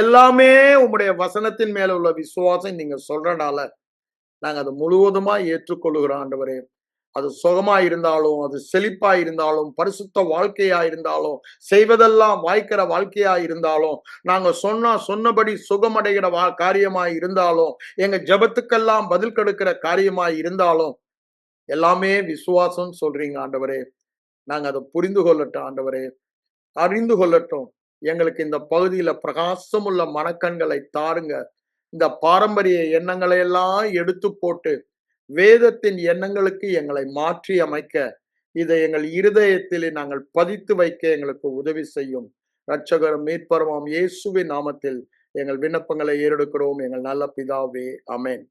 எல்லாமே உம்முடைய வசனத்தின் மேல உள்ள விசுவாசம் நீங்க சொல்றனால நாங்க அதை முழுவதுமா ஏற்றுக்கொள்ளுகிறோம் ஆண்டவரே. அது சுகமா இருந்தாலும், அது செழிப்பா இருந்தாலும், பரிசுத்த வாழ்க்கையா இருந்தாலும், செய்வதெல்லாம் வாய்க்கிற வாழ்க்கையா இருந்தாலும், நாங்க சொன்னபடி சுகமடைகிற காரியமாய் இருந்தாலும், எங்க ஜெபத்துக்கெல்லாம் பதில் கொடுக்கிற காரியமாய் இருந்தாலும், எல்லாமே விசுவாசம் சொல்றீங்க ஆண்டவரே. நாங்க அதை புரிந்து கொள்ளட்டும் ஆண்டவரே, அறிந்து கொள்ளட்டும். எங்களுக்கு இந்த பகுதியில பிரகாசமுள்ள மனக்கண்களை தாருங்க. இந்த பாரம்பரிய எண்ணங்களை எல்லாம் எடுத்து போட்டு வேதத்தின் எண்ணங்களுக்கு எங்களை மாற்றி அமைக்க, இதை எங்கள் இருதயத்திலே நாங்கள் பதித்து வைக்க எங்களுக்கு உதவி செய்யும். இரட்சகரும் மீட்பருமாம் இயேசுவின் நாமத்தில் எங்கள் விண்ணப்பங்களை ஏறெடுக்கிறோம் எங்கள் நல்ல பிதாவே. ஆமென்.